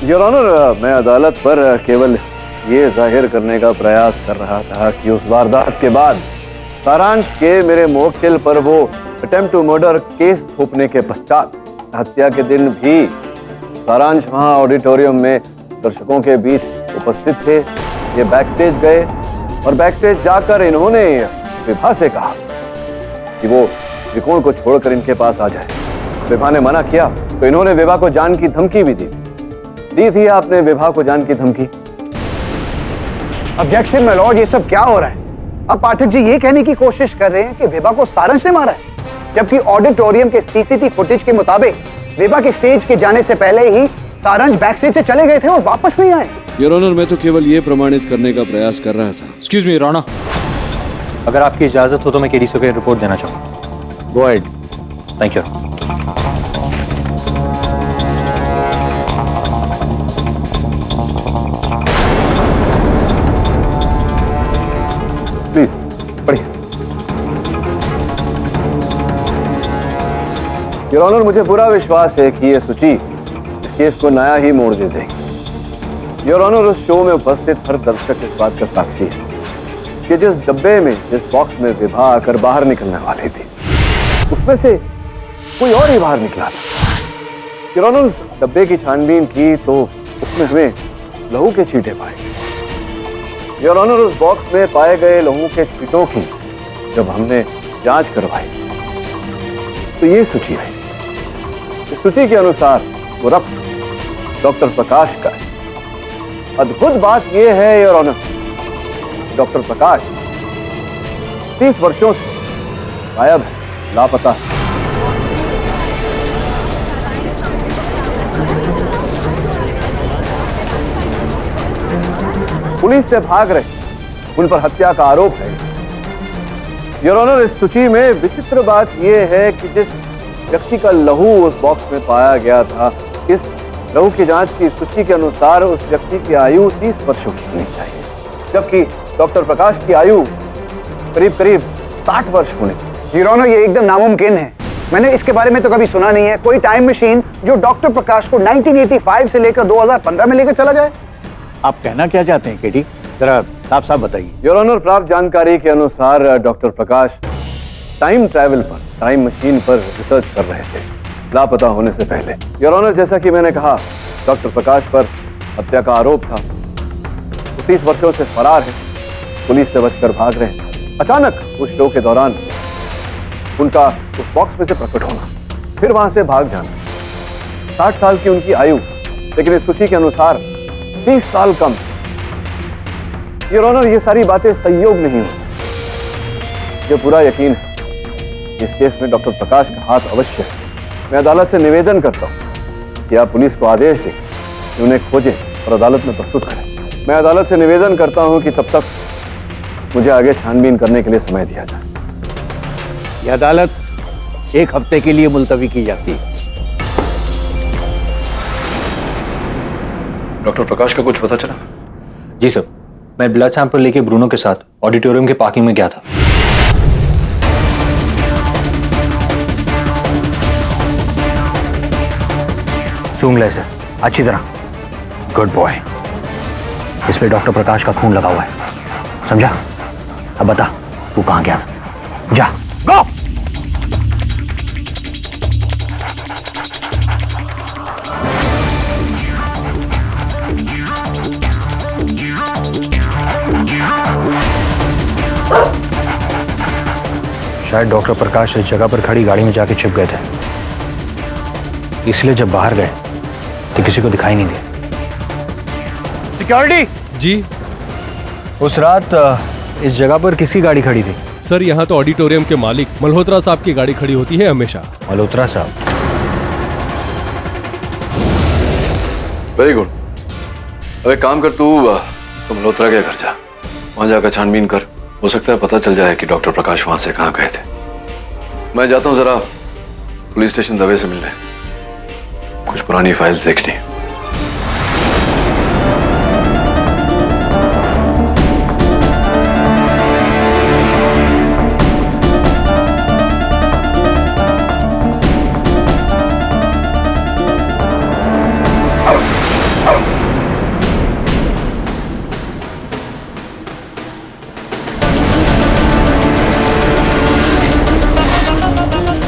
योर ऑनर, मैं अदालत पर केवल ये जाहिर करने का प्रयास कर रहा था कि उस वारदात के बाद सारांश के मेरे मुवक्किल पर वो अटेम्प्ट टू मर्डर केस थोपने के पश्चात हत्या के दिन भी सारांश वहां ऑडिटोरियम में दर्शकों के बीच उपस्थित थे। ये बैकस्टेज गए और बैकस्टेज जाकर इन्होंने विभा से कहा कि वो त्रिकोण को छोड़कर इनके पास आ जाए। विभा ने मना किया तो इन्होंने विभा को जान की धमकी भी दी थी आपने विभा को जान की धमकी? ऑब्जेक्शन माय लॉर्ड, ये सब क्या हो रहा है? अब पाठक जी ये कहने की कोशिश कर रहे हैं कि विभा को सारंश ने मारा है, जबकि ऑडिटोरियम के सीसीटीवी फुटेज के मुताबिक विभा के स्टेज के जाने से पहले ही सारंश बैक स्टेज से चले गए थे और वापस नहीं आए। योर ऑनर, मैं तो केवल ये प्रमाणित करने का प्रयास कर रहा था। Excuse me, Rana. अगर आपकी इजाजत हो तो मैं केडीसी को रिपोर्ट देना चाहूंगा। Go ahead. Thank you. Please पढ़िए। योर ऑनर, मुझे पूरा विश्वास है कि ये सूची इस केस को नया ही मोड़ दे देगी। योर ऑनर, उस शो में उपस्थित हर दर्शक इस बात का साक्षी है कि जिस डब्बे में, जिस बॉक्स में विभा आकर बाहर निकलने वाली थी, उसमें से कोई और ही बाहर निकला था। योर ऑनर, उस डब्बे की छानबीन की तो उसमें हमें लहू के छींटे पाए। योर ऑनर, उस बॉक्स में पाए गए लहू के छींटों की जब हमने जांच करवाई तो ये सूची आई। इस सूची के अनुसार वो रक्त डॉक्टर प्रकाश का है। अद्भुत बात यह है योर ऑनर, डॉक्टर प्रकाश 30 वर्षों से गायब है, लापता है। पुलिस से भाग रहे, उन पर हत्या का आरोप है। योर ऑनर, इस सूची में विचित्र बात यह है कि जिस व्यक्ति का लहू उस बॉक्स में पाया गया था, इस लहू की जांच की सूची के अनुसार उस व्यक्ति की आयु 30 वर्षों की होनी चाहिए, जबकि डॉक्टर प्रकाश की आयु करीब 60 वर्ष होनी चाहिए। योर ऑनर, ये एकदम नामुमकिन है। मैंने इसके बारे में तो कभी सुना नहीं है। कोई टाइम मशीन जो डॉक्टर प्रकाश को 1985 से लेकर 2015 में लेकर चला जाए। आप कहना क्या चाहते हैं केडी? जरा साफ साफ बताइए। योर ऑनर, प्राप्त जानकारी के अनुसार डॉक्टर प्रकाश टाइम ट्रैवल पर, टाइम मशीन पर रिसर्च कर रहे थे लापता होने से पहले। योर ऑनर, जैसा कि मैंने कहा, डॉक्टर प्रकाश पर हत्या का आरोप था। वो 30 वर्षों से फरार है, पुलिस से बचकर भाग रहे हैं। अचानक उस शो के दौरान उनका उस बॉक्स में से प्रकट होना, फिर वहां से भाग जाना। 60 साल की उनकी आयु, लेकिन इस सूची के अनुसार 30 साल कम। योर ऑनर, ये सारी बातें संयोग नहीं हो सकती। ये पूरा यकीन है इस केस में डॉक्टर प्रकाश का हाथ अवश्य है। मैं अदालत से निवेदन करता हूं कि आप पुलिस को आदेश दें कि उन्हें खोजें और अदालत में प्रस्तुत करें। मैं अदालत से निवेदन करता हूं कि तब तक मुझे आगे छानबीन करने के लिए समय दिया जाए। यह अदालत 1 हफ्ते के लिए मुलतवी की जाती है। डॉक्टर प्रकाश का कुछ पता चला? जी सर, मैं ब्लड सैंपल लेके ब्रूनो के साथ ऑडिटोरियम के पार्किंग में गया था। सूंघ ले सर, अच्छी तरह। Good boy. इस पे डॉक्टर प्रकाश का खून लगा हुआ है, समझा? अब बता तू कहां गया? जा, गो। शायद डॉक्टर प्रकाश इस जगह पर खड़ी गाड़ी में जाके छिप गए थे, इसलिए जब बाहर गए तो किसी को दिखाई नहीं दिया। सिक्योरिटी जी उस रात इस जगह पर किसकी गाड़ी खड़ी थी? सर, यहाँ तो ऑडिटोरियम के मालिक मल्होत्रा साहब की गाड़ी खड़ी होती है हमेशा। मल्होत्रा साहब? Very good. अब एक काम कर, तू मल्होत्रा के घर जा, वहां जाकर छानबीन कर। हो सकता है पता चल जाए कि डॉक्टर प्रकाश वहां से कहाँ गए थे। मैं जाता हूँ जरा पुलिस स्टेशन दवे से मिलने, कुछ पुरानी फाइल्स देखनी।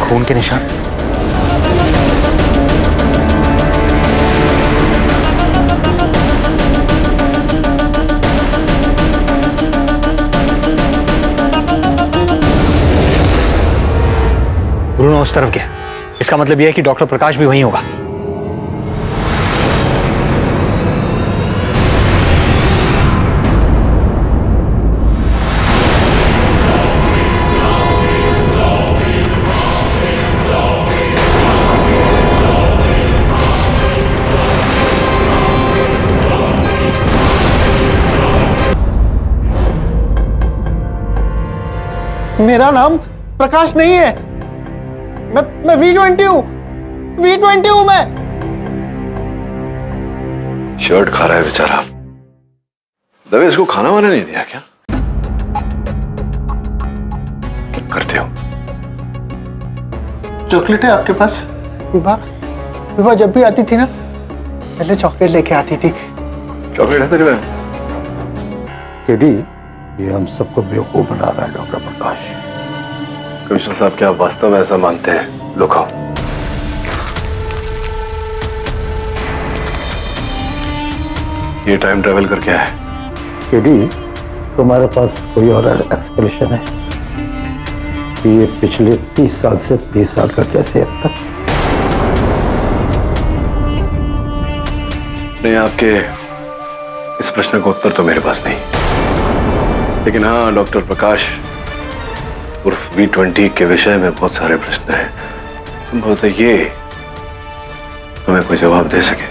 खून के निशान। ब्रूनो उस तरफ गया, इसका मतलब यह है कि डॉक्टर प्रकाश भी वहीं होगा। मेरा नाम प्रकाश नहीं है, मैं V20 हूँ, V20 हूँ मैं। शर्ट खा रहा है बेचारा। दवे इसको खाना वाना नहीं दिया क्या? करते हो? चॉकलेट है आपके पास? विभा जब भी आती थी ना, पहले चॉकलेट लेके आती थी। चॉकलेट है तेरे पास? केडी, ये हम सबको बेवकूफ बना रहा है डॉक्टर प्रकाश। कमिश्नर साहब, क्या आप वास्तव में ऐसा मानते हैं? लो खाओ। ये टाइम ट्रेवल करके आया है। केडी, तुम्हारे पास कोई और एक्सप्लेनेशन है कि ये पिछले 30 साल से 30 साल का कैसे अब तक? नहीं, आपके इस प्रश्न का उत्तर तो मेरे पास नहीं, लेकिन हाँ, डॉक्टर प्रकाश उर्फ V20 के विषय में बहुत सारे प्रश्न हैं। संभवतः ये हमें कोई जवाब दे सके।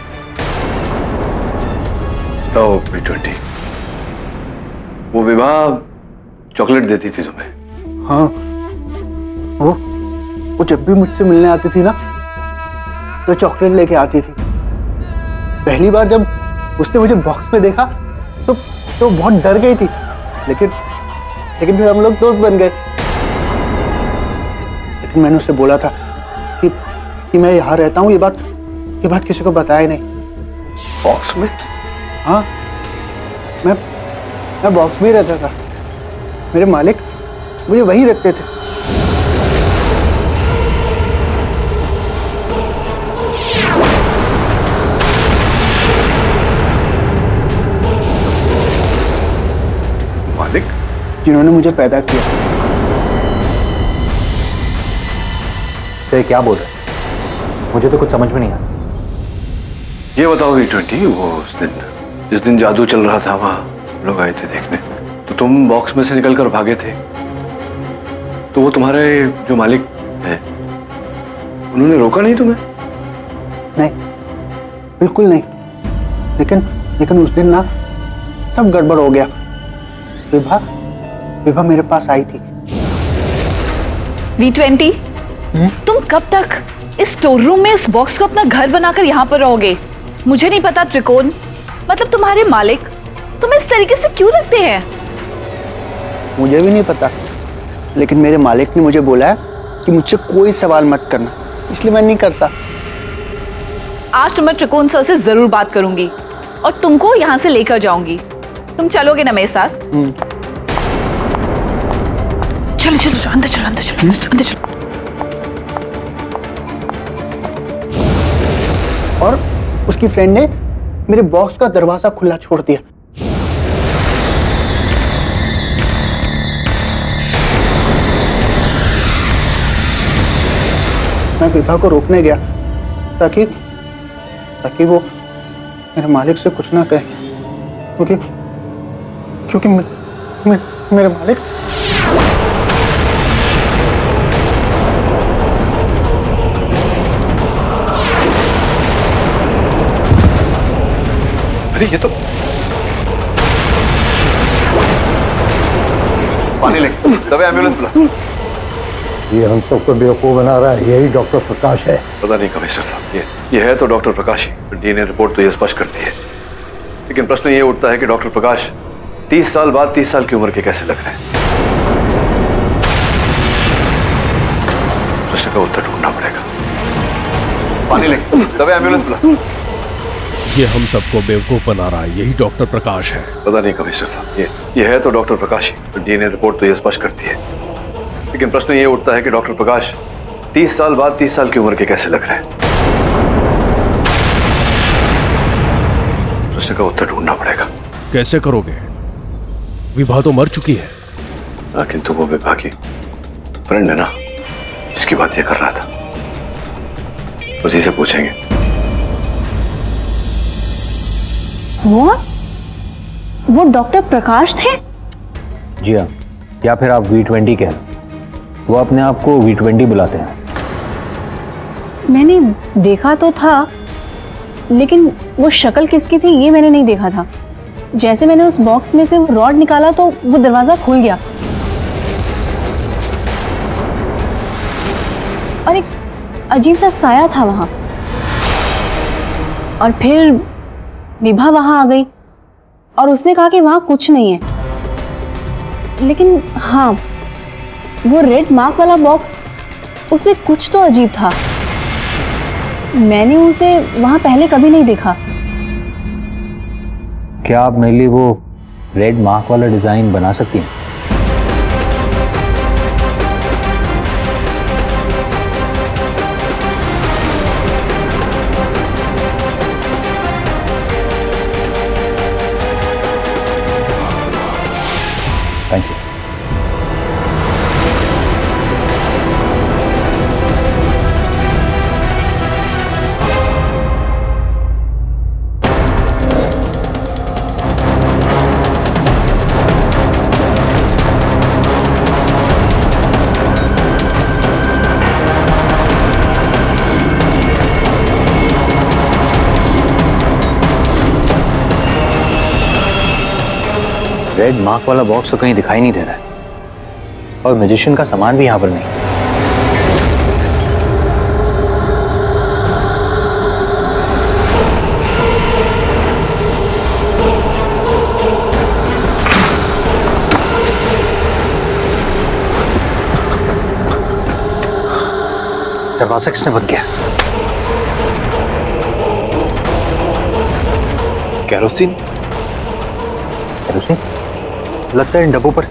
तो V20, वो विवाह चॉकलेट देती थी तुम्हें? हाँ, वो जब भी मुझसे मिलने आती थी ना, तो चॉकलेट लेके आती थी। पहली बार जब उसने मुझे बॉक्स में देखा तो बहुत डर गई थी, लेकिन फिर हम लोग दोस्त बन गए। लेकिन मैंने उससे बोला था कि मैं यहाँ रहता हूँ, ये बात किसी को बताया नहीं। बॉक्स में? हाँ, मैं बॉक्स में ही रहता था। मेरे मालिक मुझे वहीं रखते थे। मालिक? जिन्होंने मुझे पैदा किया। तो क्या बोल रहे? मुझे तो कुछ समझ में नहीं आया। ये बताओ V20, वो जिस दिन जादू चल रहा था, वहां लोग आए थे देखने, तो तुम बॉक्स में से निकलकर भागे थे, तो वो तुम्हारे जो मालिक हैं, उन्होंने रोका नहीं तुम्हें? नहीं, बिल्कुल नहीं। लेकिन उस दिन ना सब गड़बड़ हो गया। विभा मेरे पास आई थी। V20, तुम कब तक इस स्टोर रूम में इस बॉक्स को अपना घर बनाकर यहाँ पर रहोगे? मुझे नहीं पता त्रिकोण, मतलब तुम्हारे मालिक तुम्हें इस तरीके से क्यों रखते हैं? मुझे भी नहीं पता, लेकिन मेरे मालिक ने मुझे बोला है कि मुझसे कोई सवाल मत करना, इसलिए मैं नहीं करता। आज तो मैं त्रिकोण सर से जरूर बात करूंगी और तुमको यहाँ से लेकर जाऊंगी। तुम चलोगे ना मेरे साथ? चलो चलो चलो, अंदर चलो, अंदर चलो, अंदर चलो। और उसकी फ्रेंड ने मेरे बॉक्स का दरवाजा खुला छोड़ दिया। मैं विभा को रोकने गया ताकि वो मेरे मालिक से कुछ ना कहे, क्योंकि मेरे मालिक अरे ये तो पानी ले, दबे एम्बुलेंस बुला। ये हम सबको बेवकूफ बना रहा है, यही डॉक्टर प्रकाश है। पता नहीं कमिश्नर साहब, ये है तो डॉक्टर प्रकाश ही। डीएनए रिपोर्ट तो ये स्पष्ट करती है, लेकिन प्रश्न ये उठता है कि डॉक्टर प्रकाश 30 साल बाद 30 साल की उम्र के कैसे लग रहे हैं? प्रश्न का उत्तर ढूंढना पड़ेगा। पानी ले, दबे एम्बुलेंस बुला। ये हम सबको बेवकूफ बना रहा है, यही डॉक्टर प्रकाश है। पता नहीं कमिश्नर साहब, ये है तो डॉक्टर प्रकाश ही। डीएनए रिपोर्ट तो ये स्पष्ट करती है, लेकिन प्रश्न ये उठता है कि डॉक्टर प्रकाश 30 साल बाद 30 साल की उम्र के कैसे लग रहे हैं? प्रश्न का उत्तर ढूंढना पड़ेगा। कैसे करोगे? विभा तो मर चुकी है। हाँ, किंतु वो विभा की फ्रेंड है ना, जिसकी बात ये कर रहा था, उसी से पूछेंगे। वो डॉक्टर प्रकाश थे? जी हाँ, या फिर आप V20 कह लो। वो अपने आप को V20 बुलाते हैं। मैंने देखा तो था, लेकिन वो शक्ल किसकी थी ये मैंने नहीं देखा था। जैसे मैंने उस बॉक्स में से रॉड निकाला तो वो दरवाजा खुल गया और एक अजीब सा साया था वहां। और फिर विभा वहां आ गई और उसने कहा कि वहां कुछ नहीं है, लेकिन हाँ, वो रेड मार्क वाला बॉक्स, उसमें कुछ तो अजीब था। मैंने उसे वहां पहले कभी नहीं देखा। क्या आप मेरे लिए वो रेड मार्क वाला डिजाइन बना सकती हैं? Thank you. रेड मार्क वाला बॉक्स तो कहीं दिखाई नहीं दे रहा है और मैजिशियन का सामान भी यहां पर नहीं। दरवाजा किसने बंद किया? केरोसिन? केरोसिन? लगता है इन डब्बों पर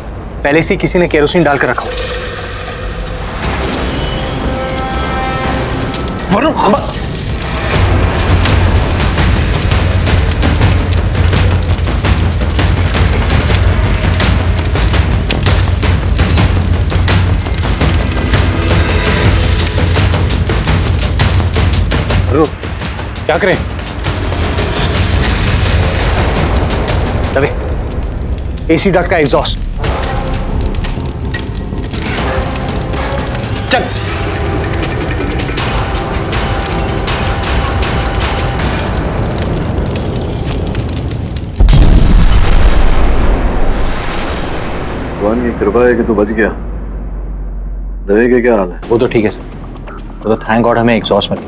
पहले से किसी ने केरोसिन डालकर रखा हो। वरुण, क्या करें? दबे, एसी डक्ट का एग्जॉस्ट। चल। भगवान की कृपा है कि तू बच गया। दवे के क्या हाल है? वो तो ठीक है सर, वो तो थैंक गॉड हमें एग्जॉस्ट मिली,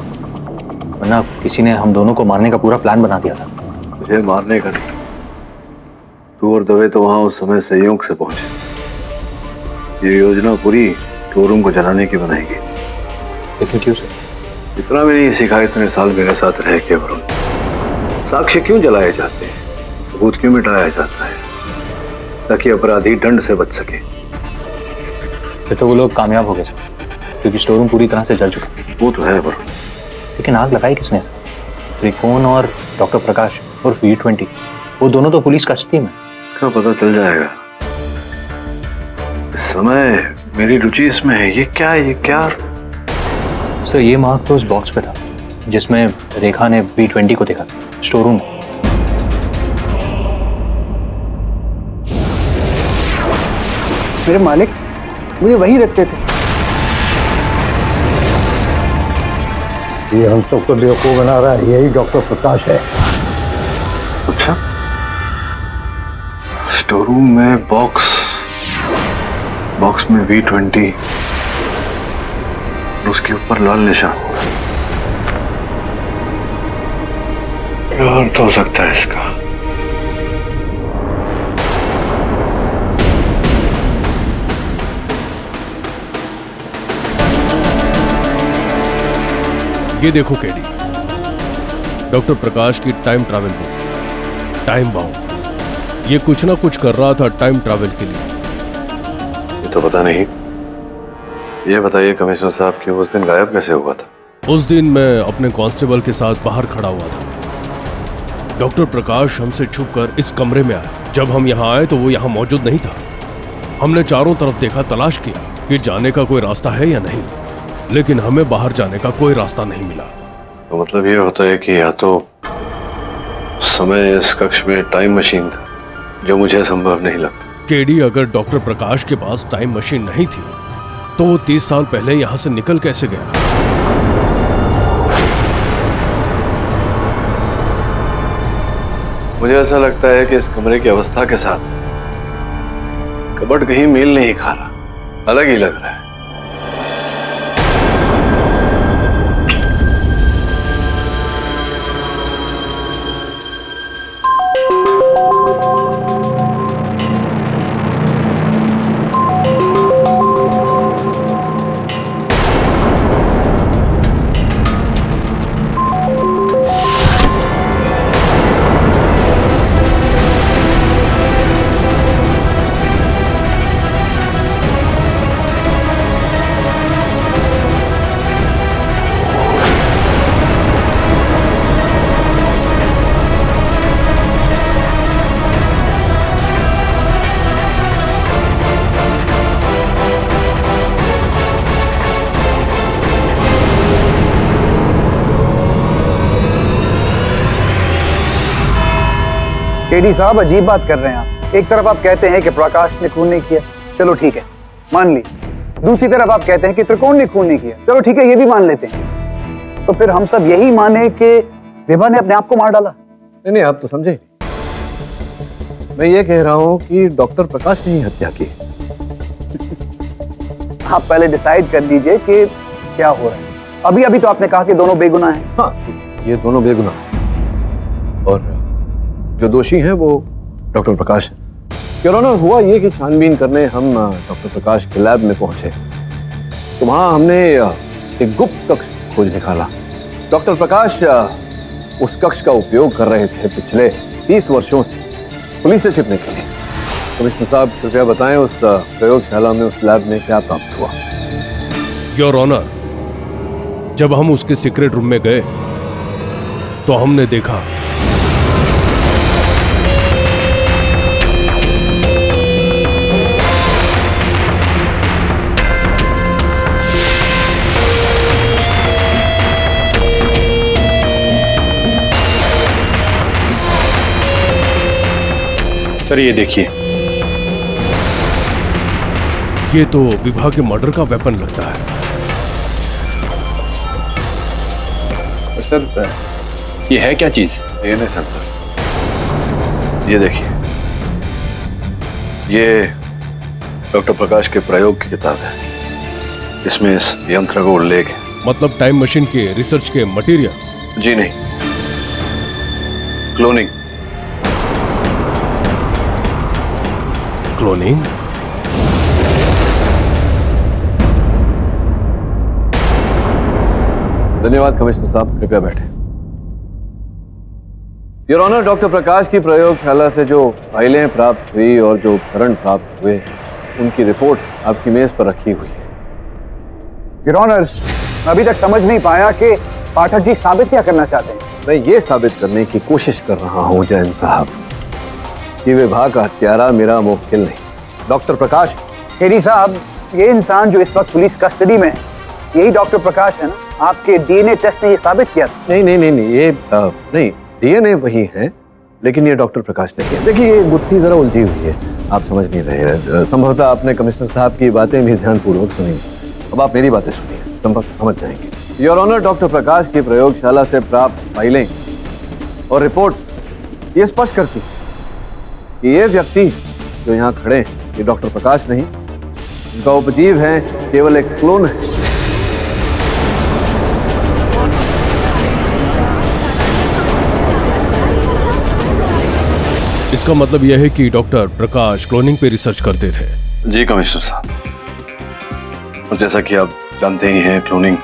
वरना किसी ने हम दोनों को मारने का पूरा प्लान बना दिया था। मुझे मारने का नहीं, तू और दवे तो वहां उस समय संयोग से पहुंचे। ये योजना पूरी शोरूम को जलाने की बनाएगी। लेकिन क्यों सर? इतना भी नहीं सीखा इतने साल मेरे साथ रह के वरुण। साक्ष्य क्यों जलाए जाते हैं, सबूत क्यों मिटाया जाता है, ताकि अपराधी दंड से बच सके। फिर तो वो लोग कामयाब हो गए सर, क्योंकि स्टोर रूम पूरी तरह से जल चुका। वो तो है वरुण, लेकिन आग लगाई किसने? त्रिकोण और डॉक्टर प्रकाश और V20, वो दोनों तो पुलिस कस्टडी में। क्या पता चल जाएगा। इस समय मेरी रुचि इसमें है। ये क्या है, ये क्या? सर ये मार्क तो उस बॉक्स पे था जिसमें रेखा ने V20 को देखा था, स्टोर रूम। मेरे मालिक मुझे वही रखते थे। ये हम सबको बेवकूफ बना रहा है, यही डॉक्टर प्रकाश है। अच्छा, स्टोर रूम में बॉक्स में V20, उसके ऊपर लाल निशान। क्या अर्थ हो सकता है इसका? ये देखो केडी, डॉक्टर प्रकाश की time travel book, time bound. ये कुछ ना कुछ कर रहा था टाइम ट्रैवल के लिए। ये तो पता नहीं। ये बताइए कमिश्नर साहब कि उस दिन गायब कैसे हुआ था? उस दिन मैं अपने कांस्टेबल के साथ बाहर खड़ा हुआ था। डॉक्टर प्रकाश हमसे छुपकर इस कमरे में आया। जब हम यहाँ आए तो वो यहाँ मौजूद नहीं था। हमने चारों तरफ देखा, तलाश किया कि जाने का कोई रास्ता है या नहीं, लेकिन हमें बाहर जाने का कोई रास्ता नहीं मिला। तो मतलब ये होता है कि या तो उस समय इस कक्ष में टाइम मशीन था, जो मुझे संभव नहीं लगता। केडी, अगर डॉक्टर प्रकाश के पास टाइम मशीन नहीं थी तो वो 30 साल पहले यहाँ से निकल कैसे गया? मुझे ऐसा लगता है कि इस कमरे की अवस्था के साथ कबर्ड कहीं मेल नहीं खा रहा, अलग ही लग रहा है। केडी साहब, अजीब बात कर रहे हैं आप। एक तरफ आप कहते हैं कि प्रकाश ने खून नहीं किया, चलो ठीक है, मान ली। दूसरी तरफ आप कहते हैं कि त्रिकोण ने खून नहीं किया, चलो ठीक है, ये भी मान लेते हैं। तो फिर हम सब यही माने कि विभा ने अपने आप को मार डाला? नहीं, आप तो समझे। मैं ये कह रहा हूं कि डॉक्टर प्रकाश ने ही हत्या की। आप पहले डिसाइड कर लीजिए कि क्या हो रहा है। अभी अभी तो आपने कहा कि दोनों बेगुनाह हैं। हाँ, ये दोनों बेगुनाह हैं और जो दोषी हैं वो डॉक्टर प्रकाश है। योर ऑनर, हुआ ये कि छानबीन करने हम डॉक्टर प्रकाश के लैब में पहुंचे तो वहां हमने एक गुप्त कक्ष खोज निकाला। डॉक्टर प्रकाश उस कक्ष का उपयोग कर रहे थे पिछले 30 वर्षों से पुलिस से छिपने के लिए। कमिश्नर साहब, कृपया बताएं उस प्रयोगशाला में, उस लैब में क्या प्राप्त हुआ? योर ऑनर, जब हम उसके सीक्रेट रूम में गए तो हमने देखा सर ये देखिए, ये तो विभा के मर्डर का वेपन लगता है। सर ये है क्या चीज? ये नहीं सकता। ये देखिए, ये डॉक्टर प्रकाश के प्रयोग की किताब है। इसमें इस यंत्र का उल्लेख है। मतलब टाइम मशीन के रिसर्च के मटेरियल? जी नहीं, क्लोनिंग। क्लोनिंग? धन्यवाद कमिश्नर साहब, कृपया बैठे। योर ऑनर, डॉक्टर प्रकाश की प्रयोगशाला से जो फाइलें प्राप्त हुई और जो उपकरण प्राप्त हुए, उनकी रिपोर्ट आपकी मेज पर रखी हुई है। योर ऑनर, मैं अभी तक समझ नहीं पाया कि पाठक जी साबित क्या करना चाहते हैं। मैं ये साबित करने की कोशिश कर रहा हूँ जैन साहब कि विभा का हत्यारा मेरा मुवक्किल नहीं, डॉक्टर प्रकाश। केडी साहब, ये इंसान जो इस वक्त पुलिस कस्टडी में है, यही डॉक्टर प्रकाश है ना? आपके डीएनए टेस्ट ने ये साबित किया था। नहीं, ये नहीं, डीएनए वही है, लेकिन ये डॉक्टर प्रकाश नहीं है। देखिए, ये गुत्थी जरा उलझी हुई है, आप समझ नहीं रहे हैं। संभवतः आपने कमिश्नर साहब की बातें भी ध्यानपूर्वक सुनी, अब आप मेरी बातें सुनिए, समझ जाएंगे। योर ऑनर, डॉक्टर प्रकाश की प्रयोगशाला से प्राप्त फाइलें और रिपोर्ट ये स्पष्ट करती कि ये व्यक्ति जो यहाँ खड़े हैं, ये डॉक्टर प्रकाश नहीं, उनका उपजीव है केवल एक क्लोन है। इसका मतलब यह है कि डॉक्टर प्रकाश क्लोनिंग पे रिसर्च करते थे। जी कमिश्नर साहब, और जैसा कि आप जानते ही हैं, क्लोनिंग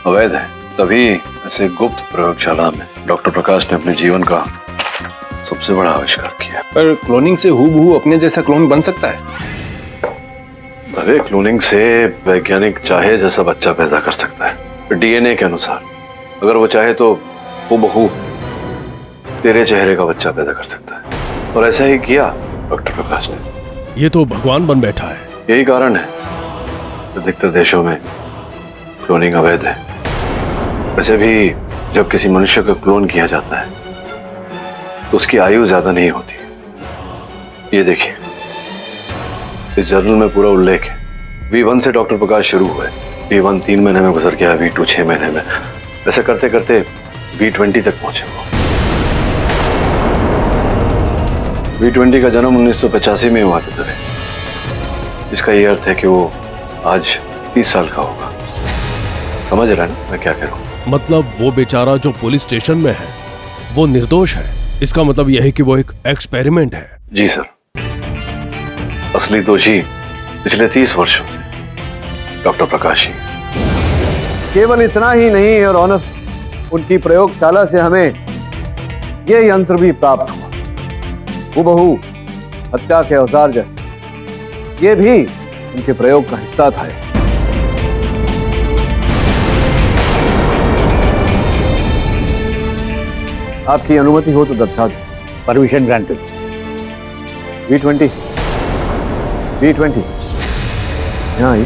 अवैध है, तभी ऐसे गुप्त प्रयोगशाला में डॉक्टर प्रकाश ने अपने जीवन का सबसे बड़ा आविष्कार किया। पर क्लोनिंग से हूबहू अपने जैसा क्लोन बन सकता है? अरे, क्लोनिंग से वैज्ञानिक चाहे जैसा बच्चा पैदा कर सकता है, डीएनए के अनुसार। अगर वो चाहे तो हूबहू तेरे चेहरे का बच्चा पैदा कर सकता है, और ऐसा ही किया डॉक्टर प्रकाश ने। ये तो भगवान बन बैठा है। यही कारण है अधिकतर देशों में क्लोनिंग अवैध है। वैसे भी जब किसी मनुष्य का क्लोन किया जाता है तो उसकी आयु ज्यादा नहीं होती। ये देखिए, इस जर्नल में पूरा उल्लेख है। V1 से डॉक्टर प्रकाश शुरू हुए, V1 3 महीने में गुजर गया, V2 6 महीने में, ऐसे करते करते V20 तक पहुंचे वो। V20 का जन्म 1985 में हुआ था, इसका ये अर्थ है कि वो आज 30 साल का होगा। समझ रहा है ना मैं क्या कह रहा हूँ? मतलब वो बेचारा जो पुलिस स्टेशन में है वो निर्दोष है। इसका मतलब यह है कि वो एक एक्सपेरिमेंट है। जी सर, असली दोषी पिछले 30 वर्षों से डॉक्टर प्रकाश ही। केवल इतना ही नहीं और ऑनर, उनकी प्रयोगशाला से हमें यह यंत्र भी प्राप्त हुआ, हूबहू हत्या के औजार जैसे। ये भी उनके प्रयोग का हिस्सा था। आपकी अनुमति हो तो दर्शा दो। Permission granted. V20 यहाँ आई।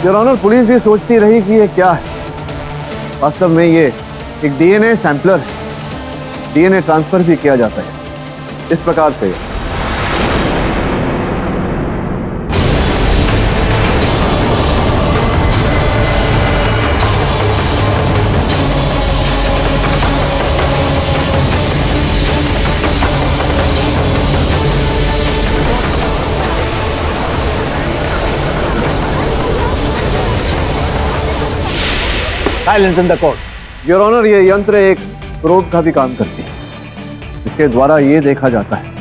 योर ऑनर, पुलिस भी सोचती रही कि ये क्या है। वास्तव में ये एक डीएनए सैंपलर है। डीएनए ट्रांसफर भी किया जाता है इस प्रकार से। Silence in the court. Your honour, ये यंत्र एक प्रोब का भी काम करती है। इसके द्वारा ये देखा जाता है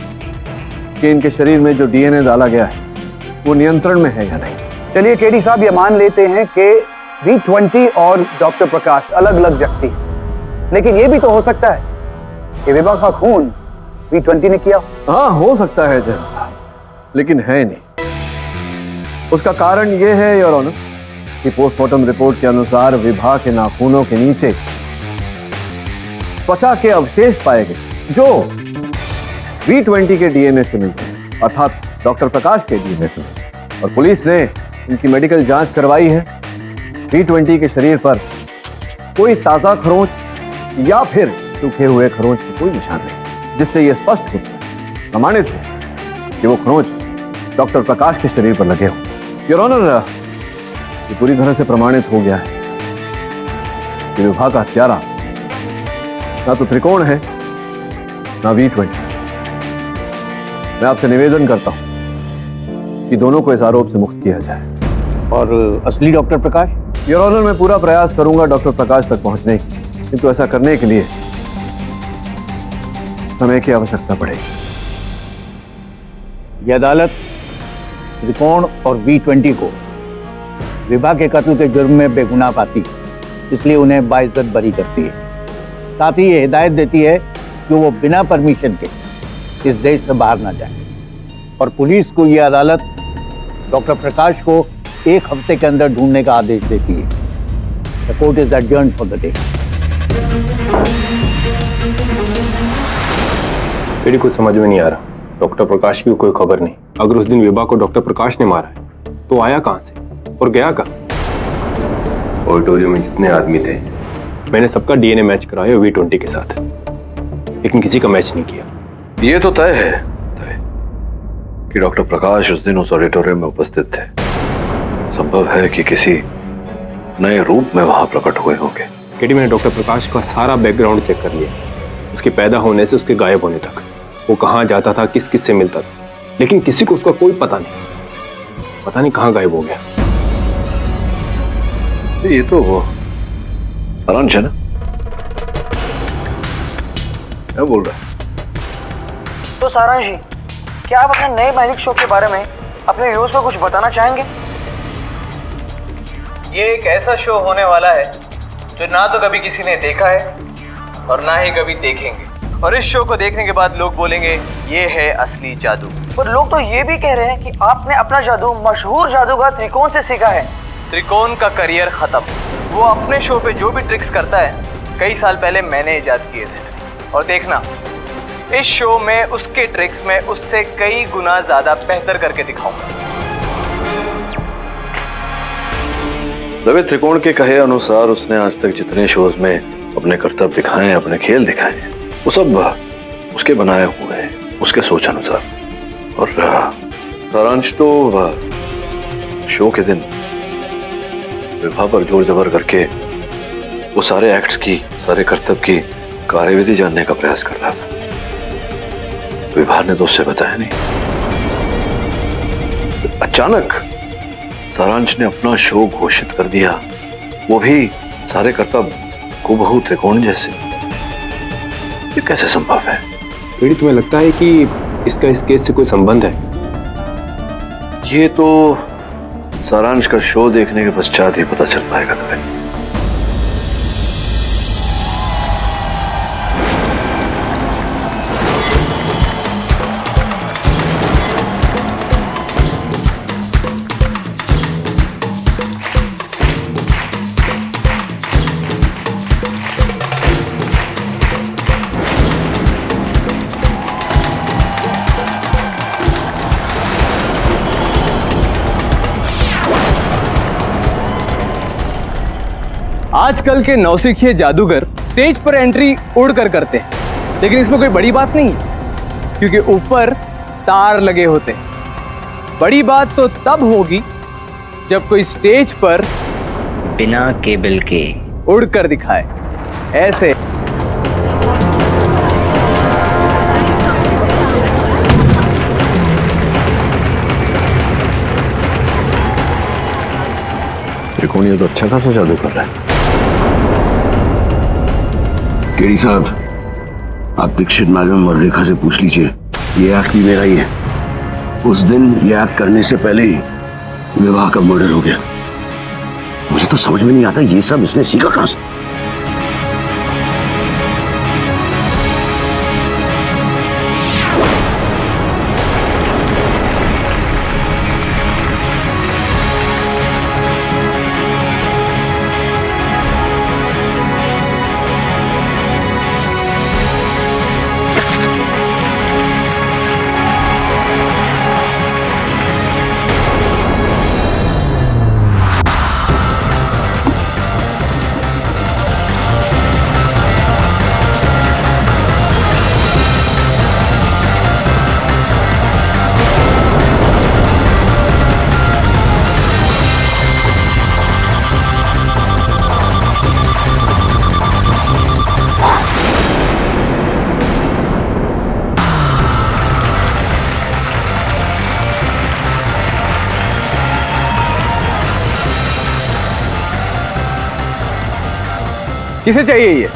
कि इनके शरीर में जो डीएनए डाला गया है वो नियंत्रण में है या नहीं। चलिए केडी साहब, ये मान लेते हैं कि V20 और डॉक्टर प्रकाश अलग अलग व्यक्ति, लेकिन ये भी तो हो सकता है कि विभा का खून V20 ने किया। हाँ, हो सकता है जैन साहब, लेकिन है नहीं। उसका कारण ये है योर ऑनर कि पोस्टमार्टम रिपोर्ट के अनुसार विभा के नाखूनों के नीचे त्वचा के अवशेष पाए गए जो V20 के डीएनए से मिलते हैं, अर्थात डॉक्टर प्रकाश के डीएनए से। और पुलिस ने इनकी मेडिकल जांच करवाई है। V20 के शरीर पर कोई ताजा खरोंच या फिर सूखे हुए खरोंच की कोई निशान नहीं, जिससे यह स्पष्ट रूप से प्रमाणित है कि वो खरोंच डॉक्टर प्रकाश के शरीर पर लगे हों। योर ऑनर, ये पूरी तरह से प्रमाणित हो गया है कि विभा का हत्यारा ना तो त्रिकोण है ना V20। मैं आपसे निवेदन करता हूं कि दोनों को इस आरोप से मुक्त किया जाए। और असली डॉक्टर प्रकाश? योर ऑनर, मैं पूरा प्रयास करूंगा डॉक्टर प्रकाश तक पहुंचने की, किंतु ऐसा करने के लिए समय की आवश्यकता पड़ेगी। यह अदालत त्रिकोण और B20 को विभा के कत्ल के जुर्म में बेगुनाह पाती है, इसलिए उन्हें बाइज्जत बरी करती है। साथ ही ये हिदायत देती है कि वो बिना परमिशन के इस देश से बाहर ना जाए। और पुलिस को यह अदालत डॉक्टर प्रकाश को 1 हफ्ते के अंदर ढूंढने का आदेश देती है। The court is adjourned for the day. मेरी कुछ समझ में नहीं आ रहा। डॉक्टर प्रकाश की कोई खबर नहीं। अगर उस दिन विभा को डॉक्टर प्रकाश ने मारा है तो आया कहां से और गया कहां? ऑडिटोरियम में जितने आदमी थे मैंने सबका डीएनए मैच कराया V20 के साथ, लेकिन किसी का मैच नहीं किया। ये तो तय है कि डॉक्टर प्रकाश उस दिन उस ऑडिटोरियम में उपस्थित थे। संभव है कि किसी नए रूप में वहां प्रकट हुए होंगे। केटी, मैंने डॉक्टर प्रकाश का सारा बैकग्राउंड चेक कर लिया, उसके पैदा होने से उसके गायब होने तक, वो कहाँ जाता था, किस किस से मिलता था, लेकिन किसी को उसका कोई पता नहीं कहाँ गायब हो गया। ये तो वो सारांश है ना? क्या बोल रहा है? तो सारांश जी, क्या आप अपने नए मैजिक शो के बारे में अपने व्यूअर्स को कुछ बताना चाहेंगे? ये एक ऐसा शो होने वाला है जो ना तो कभी किसी ने देखा है और ना ही कभी देखेंगे, और इस शो को देखने के बाद लोग बोलेंगे ये है असली जादू। पर लोग तो ये भी कह रहे हैं कि आपने अपना जादू मशहूर जादूगर त्रिकोण से सीखा है। त्रिकोण का करियर खत्म। वो अपने शो पे जो भी ट्रिक्स करता है कई साल पहले मैंने इजाद किए थे, और देखना इस शो में उसके ट्रिक्स में उससे कई गुना ज्यादा बेहतर करके दिखाऊंगा। रवि त्रिकोण के कहे अनुसार उसने आज तक जितने शोज में अपने कर्तव्य दिखाए, अपने खेल दिखाए, वो सब उसके बनाए हुए हैं, उसके सोच अनुसार। और सारांश तो शो के दिन विभा पर जोर जबर करके वो सारे एक्ट्स की, सारे कर्तव्य की कार्यविधि जानने का प्रयास कर रहा था। विभा ने तो उससे बताया नहीं। अचानक सारांश ने अपना शो घोषित कर दिया, वो भी सारे कर्तव्य हूबहू त्रिकोण जैसे। ये कैसे संभव है? बेटी, तुम्हें लगता है कि इसका इस केस से कोई संबंध है? ये तो सारांश का शो देखने के पश्चात ही पता चल पाएगा। तुम्हें आजकल के नौसिखिए जादूगर स्टेज पर एंट्री उड़कर करते हैं, लेकिन इसमें कोई बड़ी बात नहीं है क्योंकि ऊपर तार लगे होते हैं। बड़ी बात तो तब होगी जब कोई स्टेज पर बिना केबल के उड़कर दिखाए। ऐसे त्रिकोण ये तो अच्छा खासा जादू कर रहा है। केडी साहब, आप दीक्षित मैडम और रेखा से पूछ लीजिए, ये एक्ट भी मेरा ही है। उस दिन ये एक्ट करने से पहले ही विवाह का मर्डर हो गया। मुझे तो समझ में नहीं आता ये सब इसने सीखा कहां से। किसे चाहिए ये?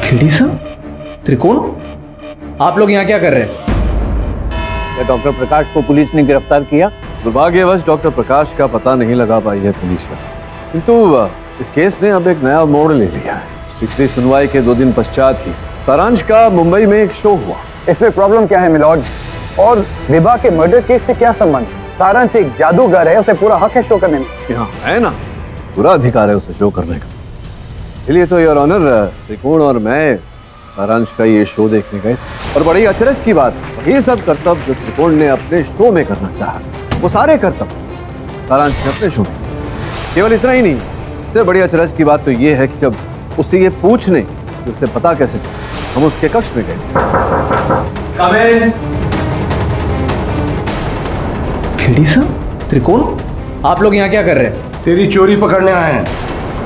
खेड़ी साहब, त्रिकोण, आप लोग यहाँ क्या कर रहे हैं? डॉक्टर प्रकाश को पुलिस ने गिरफ्तार किया। दुर्भाग्यवश डॉक्टर प्रकाश का पता नहीं लगा पाई है पुलिस का, किंतु इस केस ने अब एक नया मोड़ ले लिया है। पिछली सुनवाई के 2 दिन पश्चात ही सारांश का मुंबई में एक शो हुआ। इसमें प्रॉब्लम क्या है मिलॉर्ड? और विभा के मर्डर केस से क्या संबंध? सारांश एक जादूगर है, उसे पूरा हक है शो करने में। यहाँ है ना, पूरा अधिकार है उसे शो करने का। इसलिए तो योर ऑनर, त्रिकोण और मैं सारांश का ये शो देखने गए और बड़ी अचरज की बात, ये सब कर्तव्य जो त्रिकोण ने अपने शो में करना चाहा, वो सारे कर्तव्य सारांश ने अपने शो में। केवल इतना ही नहीं, इससे बड़ी अचरज की बात तो ये है कि जब उससे ये पूछने कि उसे पता कैसे चला, हम उसके कक्ष में गए। खेड़ी साहब, त्रिकोण, आप लोग यहाँ क्या कर रहे हैं? तेरी चोरी पकड़ने आए हैं।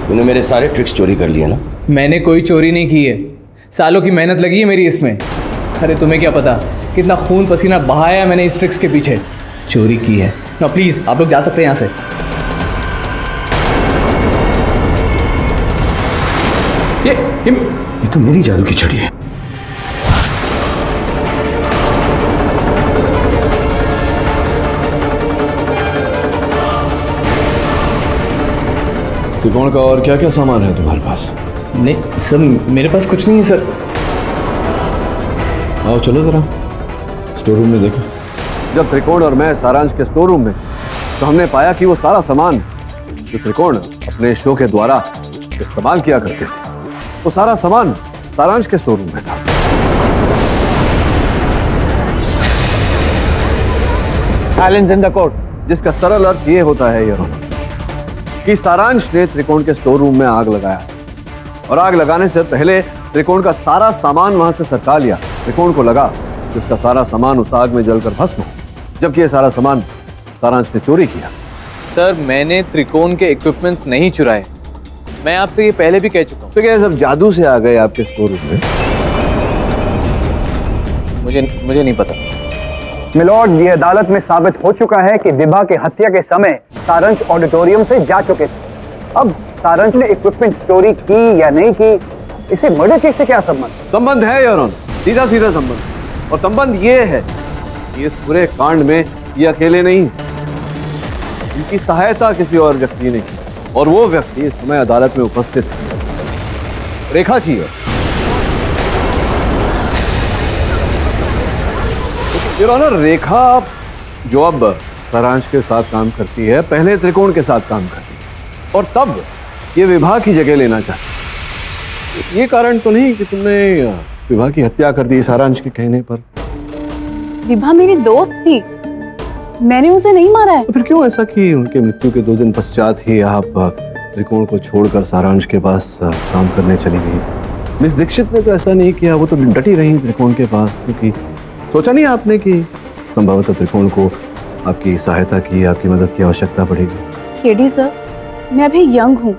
तूने मेरे सारे ट्रिक्स चोरी कर लिए ना? मैंने कोई चोरी नहीं की है, सालों की मेहनत लगी है मेरी इसमें। अरे तुम्हें क्या पता कितना खून पसीना बहाया मैंने इस ट्रिक्स के पीछे। चोरी की है ना, प्लीज आप लोग जा सकते हैं यहाँ से। ये तो मेरी जादू की छड़ी है। त्रिकोण का और क्या क्या सामान है तुम्हारे पास? नहीं सर, मेरे पास कुछ नहीं है सर। आओ चलो जरा स्टोर रूम में देखो। जब त्रिकोण और मैं सारांश के स्टोर रूम में, तो हमने पाया कि वो सारा सामान जो त्रिकोण अपने शो के द्वारा इस्तेमाल किया करते थे, वो सारा सामान सारांश के स्टोर रूम में था। Silence in the court. जिसका सरल अर्थ ये होता है योर ऑनर कि सारांश ने त्रिकोण के स्टोर रूम में आग लगाया और आग लगाने से पहले त्रिकोण का सारा सामान वहां से सरका लिया। त्रिकोण को लगा कि उसका सारा सामान उस आग में जलकर भस्म हो, जबकि ये सारा सामान सारांश ने चोरी किया। सर, मैंने त्रिकोण के इक्विपमेंट्स नहीं चुराए, मैं आपसे ये पहले भी कह चुका हूँ। तो क्या सब जादू से आ गए आपके स्टोर रूम में? मुझे नहीं पता। मिलॉर्ड, ये अदालत में साबित हो चुका है कि विभा के हत्या के समय सारंश ऑडिटोरियम से जा चुके थे। अब सारंश ने इक्विपमेंट चोरी की या नहीं की, इसे मर्डर केस से क्या संबंध? संबंध है योर ऑनर, सीधा सीधा संबंध। और संबंध ये है कि इस पूरे कांड में ये अकेले नहीं, इनकी सहायता किसी और व्यक्ति ने की, और वो व्यक्ति इस समय अदालत में उपस्थित है। रेखा जी है। योर ऑनर, रेखा जो अब सारांश के साथ काम करती है, पहले त्रिकोण के साथ काम करती है और तब ये विभा की जगह लेना चाहती। ये कारण तो नहीं कि तुमने विभा की हत्या कर दी सारांश के कहने पर? विभा मेरी दोस्त थी, मैंने उसे नहीं मारा है। तो फिर क्यों ऐसा कि उनके मृत्यु के 2 दिन पश्चात ही आप त्रिकोण को छोड़कर सारांश के पास काम करने चली गई? मिस दीक्षित ने तो ऐसा नहीं किया, वो तो डटी रही त्रिकोण के पास, क्योंकि सोचा नहीं आपने कि संभवतः त्रिकोण को आपकी सहायता की, आपकी मदद की आवश्यकता पड़ेगी? केडी सर, मैं अभी यंग हूँ,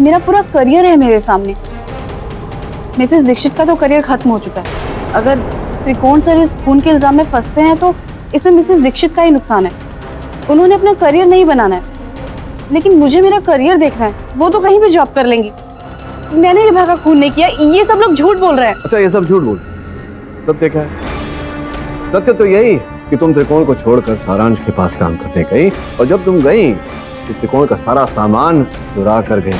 मेरा पूरा करियर है मेरे सामने। मिसेस दीक्षित का तो करियर खत्म हो चुका है। अगर त्रिकोण सर इस खून के इल्जाम में फंसते हैं तो इसमें मिसेस दीक्षित का ही नुकसान है। उन्होंने अपना करियर नहीं बनाना है, लेकिन मुझे मेरा करियर देखना है। वो तो कहीं भी जॉब कर लेंगी, मैंने विभा का खून नहीं किया। ये सब लोग झूठ बोल रहे हैं। अच्छा, ये सब झूठ बोल, सत्य क्या है? सत्य तो यही कि तुम त्रिकोण को छोड़कर सारांश के पास काम करने गई, और जब तुम गई तो त्रिकोण का सारा सामान चुरा कर गई,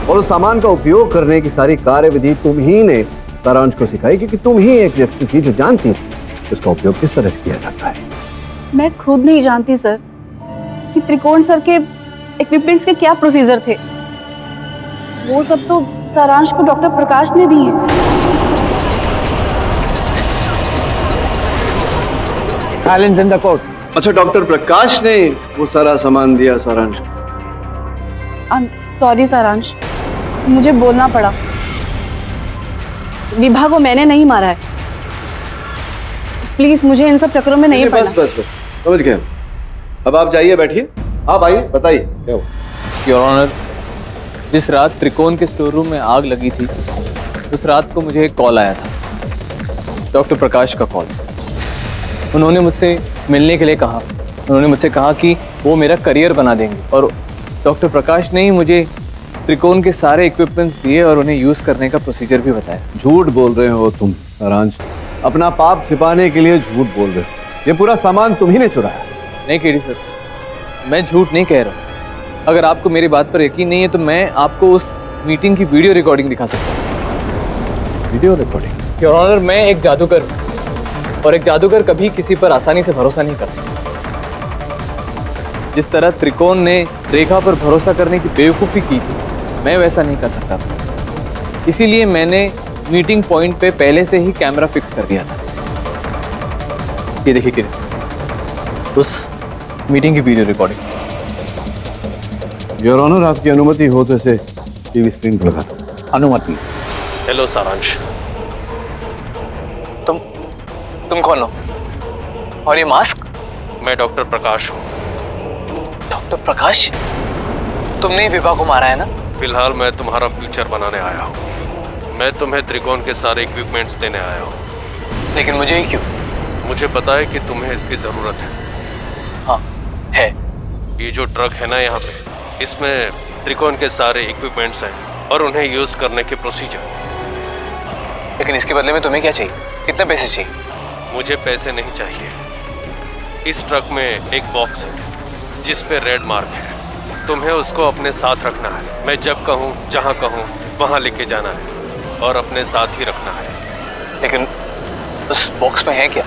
और उस सामान का उपयोग करने की सारी कार्यविधि तुम ही ने सारांश को सिखाई, क्योंकि तुम ही एक व्यक्ति थी जो जानती थी उसका उपयोग किस तरह से किया जाता है। मैं खुद नहीं जानती सर कि त्रिकोण सर के इक्विपमेंट्स के क्या प्रोसीजर थे। वो सब तो सारांश को डॉक्टर प्रकाश ने दी है। Silence in the court. अच्छा, डॉक्टर प्रकाश ने वो सारा सामान दिया सारांश को? सॉरी सारांश, मुझे बोलना पड़ा। विभा को मैंने नहीं मारा है, प्लीज मुझे इन सब चक्करों में नहीं पड़ना। बस समझ गए। अब आप जाइए, बैठिए। आप आइए, बताइए क्या हुआ। योर ऑनर, जिस रात त्रिकोण के स्टोर रूम में आग लगी थी, उस रात को मुझे एक कॉल आया था, डॉक्टर प्रकाश का कॉल। उन्होंने मुझसे मिलने के लिए कहा। उन्होंने मुझसे कहा कि वो मेरा करियर बना देंगे और डॉक्टर प्रकाश ने ही मुझे त्रिकोण के सारे इक्विपमेंट्स दिए और उन्हें यूज करने का प्रोसीजर भी बताया। झूठ बोल रहे हो तुम सारांश, अपना पाप छिपाने के लिए झूठ बोल रहे हो। ये पूरा सामान तुम ही ने चुराया। नहीं केडी सर, मैं झूठ नहीं कह रहा। अगर आपको मेरी बात पर यकीन नहीं है तो मैं आपको उस मीटिंग की वीडियो रिकॉर्डिंग दिखा सकता हूँ। Video recording? योर ऑनर, मैं एक जादूगर हूँ और एक जादूगर कभी किसी पर आसानी से भरोसा नहीं करता। जिस तरह त्रिकोण ने रेखा पर भरोसा करने की बेवकूफ़ी की थी, मैं वैसा नहीं कर सकता था। इसीलिए मैंने मीटिंग पॉइंट पे पहले से ही कैमरा फिक्स कर दिया था। ये देखिए केडी सर, उस मीटिंग की वीडियो रिकॉर्डिंग। योर ऑनर, आपकी अनुमति हो तो इसे टीवी स्क्रीन पर लगा दो। अनुमति। हेलो सारांश। तुम कौन हो? और ये मास्क? मैं डॉक्टर प्रकाश हूँ। डॉक्टर प्रकाश? तुमने ही विभा को मारा है ना? फिलहाल मैं तुम्हारा फ्यूचर बनाने आया हूँ। मैं तुम्हें त्रिकोण के सारे इक्विपमेंट्स देने आया हूँ। लेकिन मुझे ही क्यों? मुझे पता है कि तुम्हें इसकी जरूरत है। हाँ है। ये जो ट्रक है ना यहाँ पे, इसमें त्रिकोण के सारे इक्विपमेंट्स हैं और उन्हें यूज करने के प्रोसीजर। लेकिन इसके बदले में तुम्हें क्या चाहिए? कितने पैसे चाहिए? मुझे पैसे नहीं चाहिए। इस ट्रक में एक बॉक्स है जिस पे रेड मार्क है। तुम्हें उसको अपने साथ रखना है। मैं जब कहूँ, जहाँ कहूँ, वहाँ लेके जाना है और अपने साथ ही रखना है। लेकिन उस बॉक्स में है क्या?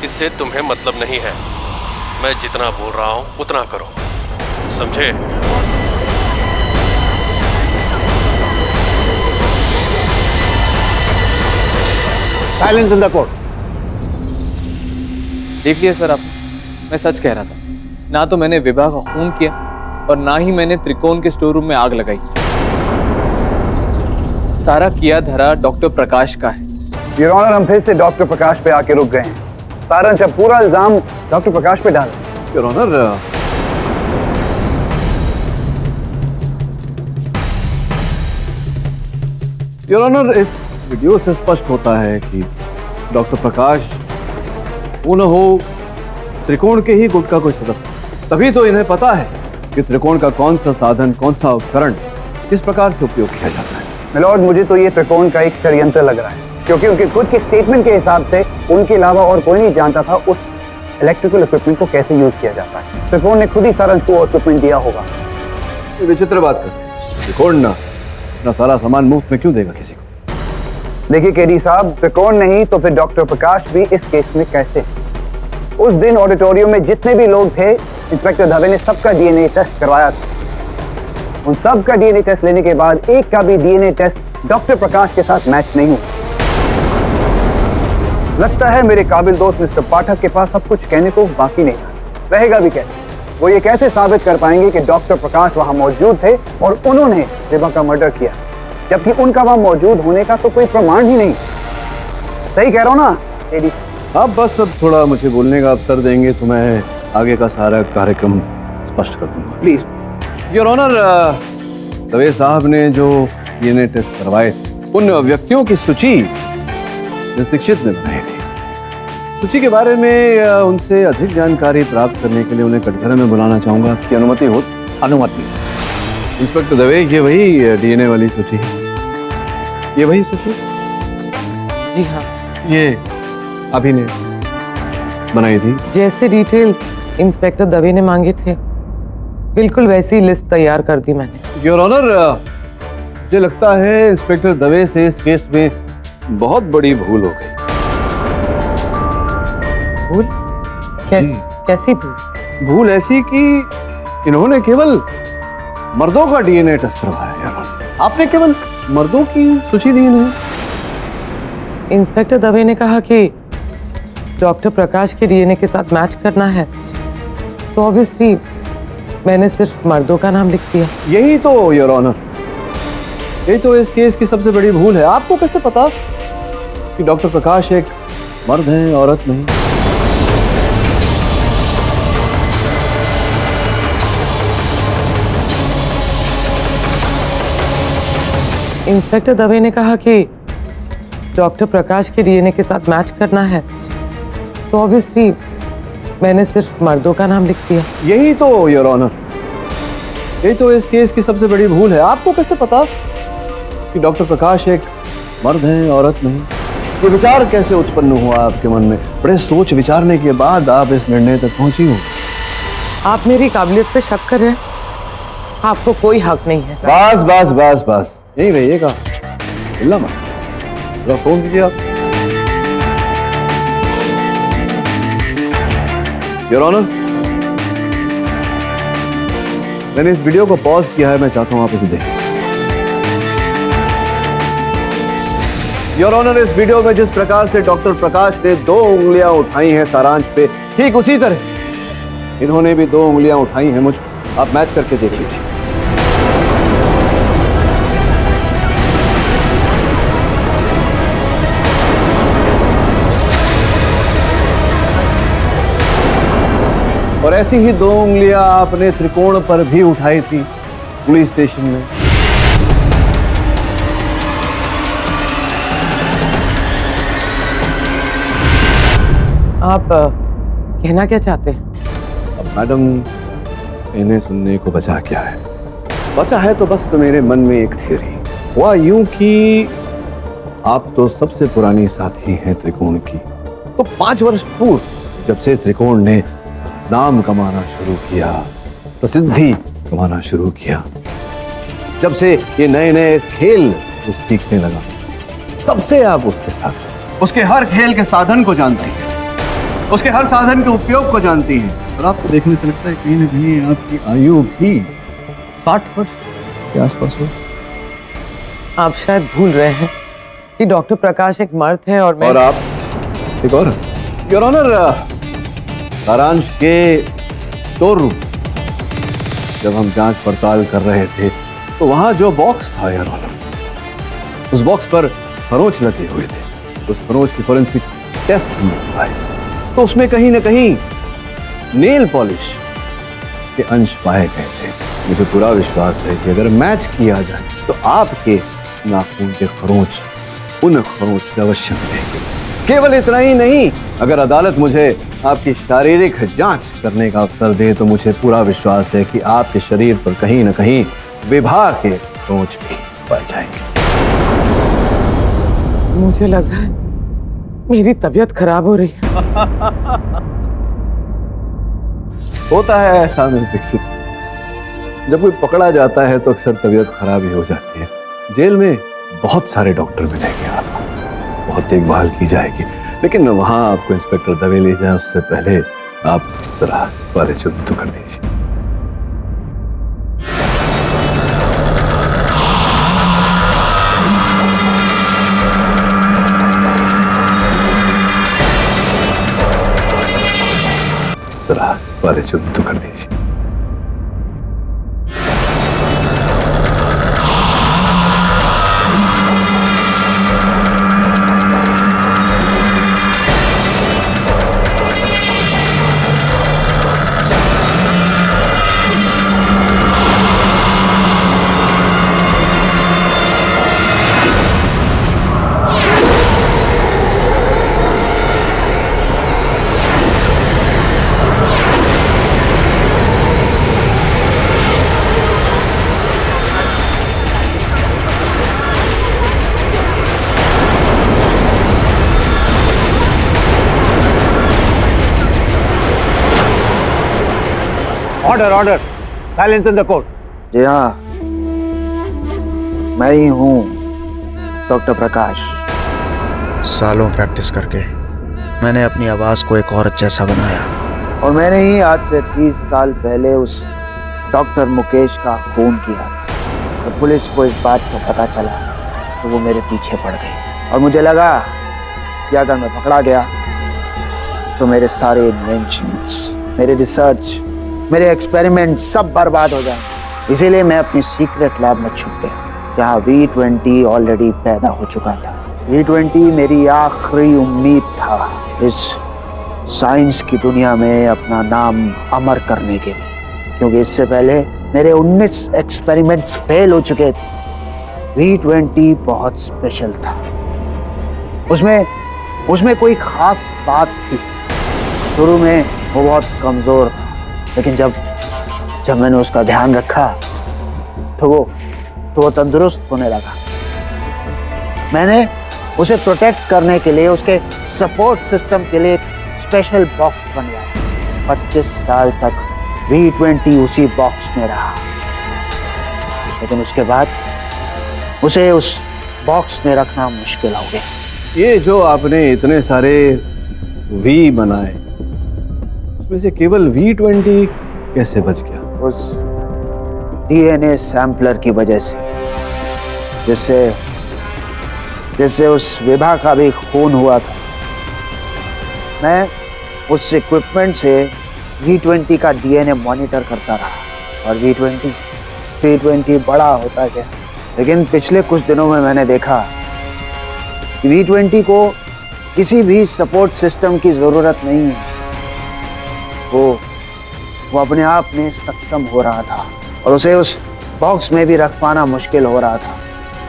इससे तुम्हें मतलब नहीं है। मैं जितना बोल रहा हूँ उतना करो, समझे? Silence in the court. देखिए सर, आप, मैं सच कह रहा था। ना तो मैंने विभा का खून किया और ना ही मैंने त्रिकोण के स्टोर रूम में आग लगाई। सारा किया धरा डॉक्टर प्रकाश का है। योर ऑनर, हम फिर से डॉक्टर प्रकाश पे आके रुक गए हैं। सारांश अब पूरा इल्जाम डॉक्टर प्रकाश पे डाल। योर ऑनर, योर ऑनर, इस वीडियो से स्पष्ट होता है कि डॉक्टर प्रकाश वो न हो त्रिकोण के ही गुट का कोई सदस्य। तभी तो इन्हें पता है कि त्रिकोण का कौन सा साधन, कौन सा उपकरण किस प्रकार से उपयोग किया जाता है। मिलॉर्ड, मुझे तो ये त्रिकोण का एक षड्यंत्र लग रहा है, क्योंकि उनके खुद के स्टेटमेंट के हिसाब से उनके अलावा और कोई नहीं जानता था उस इलेक्ट्रिकल इक्विपमेंट को कैसे यूज किया जाता है। त्रिकोण ने खुद ही सारांश को इक्विपमेंट दिया होगा। ये विचित्र बात करते हैं। त्रिकोण ना अपना सारा सामान मुफ्त में क्यों देगा किसी को? देखिए केडी साहब, त्रिकोण नहीं तो फिर डॉक्टर प्रकाश भी इस केस में कैसे? उस दिन ऑडिटोरियम में जितने भी लोग थे, इंस्पेक्टर दवे ने सबका डीएनए टेस्ट करवाया था। उन सब का डीएनए टेस्ट लेने के बाद एक का भी डीएनए टेस्ट डॉक्टर प्रकाश के साथ मैच नहीं हुआ। लगता है मेरे काबिल दोस्त मिस्टर पाठक के पास सब कुछ कहने को बाकी नहीं रहेगा भी कैसे? वो ये कैसे साबित कर पाएंगे कि डॉक्टर प्रकाश वहां मौजूद थे और उन्होंने विभा का मर्डर किया, जबकि उनका वहां मौजूद होने का तो कोई प्रमाण ही नहीं। सही कह रहा हूं ना एडी? आप बस अब थोड़ा मुझे बोलने का अवसर देंगे तो मैं आगे का सारा कार्यक्रम स्पष्ट कर दूंगा। प्लीज। योर ऑनर, दवे साहब ने जो डीएनए टेस्ट करवाए उन व्यक्तियों की सूची मिस दीक्षित ने बनाई थी। सूची के बारे में उनसे अधिक जानकारी प्राप्त करने के लिए उन्हें कटघरे में बुलाना चाहूंगा। आपकी अनुमति हो? अनुमति। इंस्पेक्टर दवे, ये वही डीएनए वाली सूची है? ये वही सूची? जी हाँ, ये अभी ने बनाई थी? जैसे डिटेल्स इंस्पेक्टर दवे ने मांगे थे, बिल्कुल वैसी लिस्ट तैयार कर दी मैंने। योर ऑनर, मुझे लगता है इंस्पेक्टर दवे से इस केस में बहुत बड़ी भूल हो गई। भूल? कैसी भूल? भूल ऐसी कि इन्होंने केवल मर्दों का डीएनए टेस्ट करवाया। योर ऑनर, आपने केवल मर्दों की सूची दी नहीं। इंस्पेक्टर दवे ने कहा कि डॉक्टर प्रकाश के डीएनए के साथ मैच करना है, तो ऑब्वियसली मैंने सिर्फ मर्दों का नाम लिख दिया। यही तो योर ऑनर, यही तो इस केस की सबसे बड़ी भूल है। आपको कैसे पता कि डॉक्टर प्रकाश एक मर्द है, औरत नहीं? इंस्पेक्टर दवे ने कहा कि डॉक्टर प्रकाश के डीएनए के साथ मैच करना है, तो ऑब्वियसली मैंने सिर्फ मर्दों का नाम लिख दिया। यही तो योर ऑनर, यही तो इस केस की सबसे बड़ी भूल है। आपको कैसे पता कि डॉक्टर प्रकाश एक मर्द है, औरत नहीं? ये विचार कैसे उत्पन्न हुआ आपके मन में? बड़े सोच विचारने के बाद आप इस निर्णय तक पहुंची हो। आप मेरी काबिलियत पे शक कर रहे हैं, आपको कोई हक नहीं है। बस बस बस बस, यही रहिएगा, हिलना मत। जरा फोन कीजिए आप। योर ऑनर, मैंने इस वीडियो को पॉज किया है, मैं चाहता हूं आप इसे देखें। योर ऑनर, इस वीडियो में जिस प्रकार से डॉक्टर प्रकाश ने 2 उंगलियां उठाई हैं सारांश पे, ठीक उसी तरह इन्होंने भी 2 उंगलियां उठाई हैं मुझ पर। आप मैच करके देख लीजिए। और ऐसी ही 2 उंगलियां आपने त्रिकोण पर भी उठाई थी पुलिस स्टेशन में। आप कहना क्या चाहते हैं? अब मैडम, इन्हें सुनने को बचा क्या है? बचा है तो बस मेरे मन में एक थ्योरी। हुआ यूं कि आप तो सबसे पुरानी साथी हैं त्रिकोण की। तो 5 वर्ष पूर्व जब से त्रिकोण ने नाम कमाना शुरू किया, प्रसिद्धि कमाना शुरू किया, जब से ये नए नए खेल वो सीखने लगा, तब से आप उसके साथ, उसके हर खेल के साधन को जानती हैं, उसके हर साधन के उपयोग को जानती हैं। और आपको देखने से लगता है कहीं ना कहीं आपकी आयु भी 60 वर्ष के आसपास हो। आप शायद भूल रहे हैं कि डॉक्टर प्रकाश एक मर्द है और मैं। और आप एक और। योर ऑनर, सारांश के स्टोर रूम जब हम जांच पड़ताल कर रहे थे तो वहां जो बॉक्स था योर ऑनर, उस बॉक्स पर खरोंच लगे हुए थे। उस खरोंच की फोरेंसिक टेस्ट हमने करवाए तो उसमें कहीं ना कहीं नेल पॉलिश के अंश पाए गए थे। मुझे पूरा विश्वास है कि अगर मैच किया जाए तो आपके नाखून के खरोंच उन खरोंच से अवश्य मिलेंगे। केवल इतना ही नहीं, अगर अदालत मुझे आपकी शारीरिक जांच करने का अवसर दे तो मुझे पूरा विश्वास है कि आपके शरीर पर कहीं ना कहीं विभा के खरोंच भी पाए जाएंगे। मुझे लग रहा है मेरी तबीयत खराब हो रही है। होता है ऐसा मिस दीक्षित, जब कोई पकड़ा जाता है तो अक्सर तबीयत खराब ही हो जाती है। जेल में बहुत सारे डॉक्टर मिलेंगे आपको, बहुत देखभाल की जाएगी, लेकिन वहां आपको इंस्पेक्टर दवे ले जाए उससे पहले आप जरा वाले चुप कर दीजिए। जरा वाले चुप कर दीजिए। Order order, silence in the court. जी हाँ, मैं ही हूँ डॉक्टर प्रकाश। सालों प्रैक्टिस करके मैंने अपनी आवाज को एक औरत जैसा बनाया, और मैंने ही आज से 30 साल पहले उस डॉक्टर मुकेश का खून किया। तो पुलिस को इस बात का पता चला तो वो मेरे पीछे पड़ गई, और मुझे लगा कि अगर मैं पकड़ा गया तो मेरे सारे इन्वेंशंस, मेरे रिसर्च, मेरे एक्सपेरिमेंट सब बर्बाद हो जाए। इसीलिए मैं अपनी सीक्रेट लैब में छुप गया, जहाँ V20 ऑलरेडी पैदा हो चुका था। V20 मेरी आखिरी उम्मीद था इस साइंस की दुनिया में अपना नाम अमर करने के लिए, क्योंकि इससे पहले मेरे 19 एक्सपेरिमेंट्स फेल हो चुके थे। V20 बहुत स्पेशल था, उसमें कोई खास बात थी। शुरू में वो बहुत कमजोर था, लेकिन जब मैंने उसका ध्यान रखा तो वो तंदुरुस्त होने लगा। मैंने उसे प्रोटेक्ट करने के लिए, उसके सपोर्ट सिस्टम के लिए एक स्पेशल बॉक्स बनवाया। 25 साल तक V20 उसी बॉक्स में रहा, लेकिन उसके बाद उसे उस बॉक्स में रखना मुश्किल हो गया। ये जो आपने इतने सारे V बनाए, उसमें से केवल V20 कैसे बच गया? उस DNA सैंपलर की वजह से, जिससे उस विभा का भी खून हुआ था। मैं उस इक्विपमेंट से V20 का DNA मॉनिटर करता रहा और V20 बड़ा होता गया। लेकिन पिछले कुछ दिनों में मैंने देखा कि V20 को किसी भी सपोर्ट सिस्टम की जरूरत नहीं है। वो अपने आप में सक्षम हो रहा था और उसे उस बॉक्स में भी रख पाना मुश्किल हो रहा था।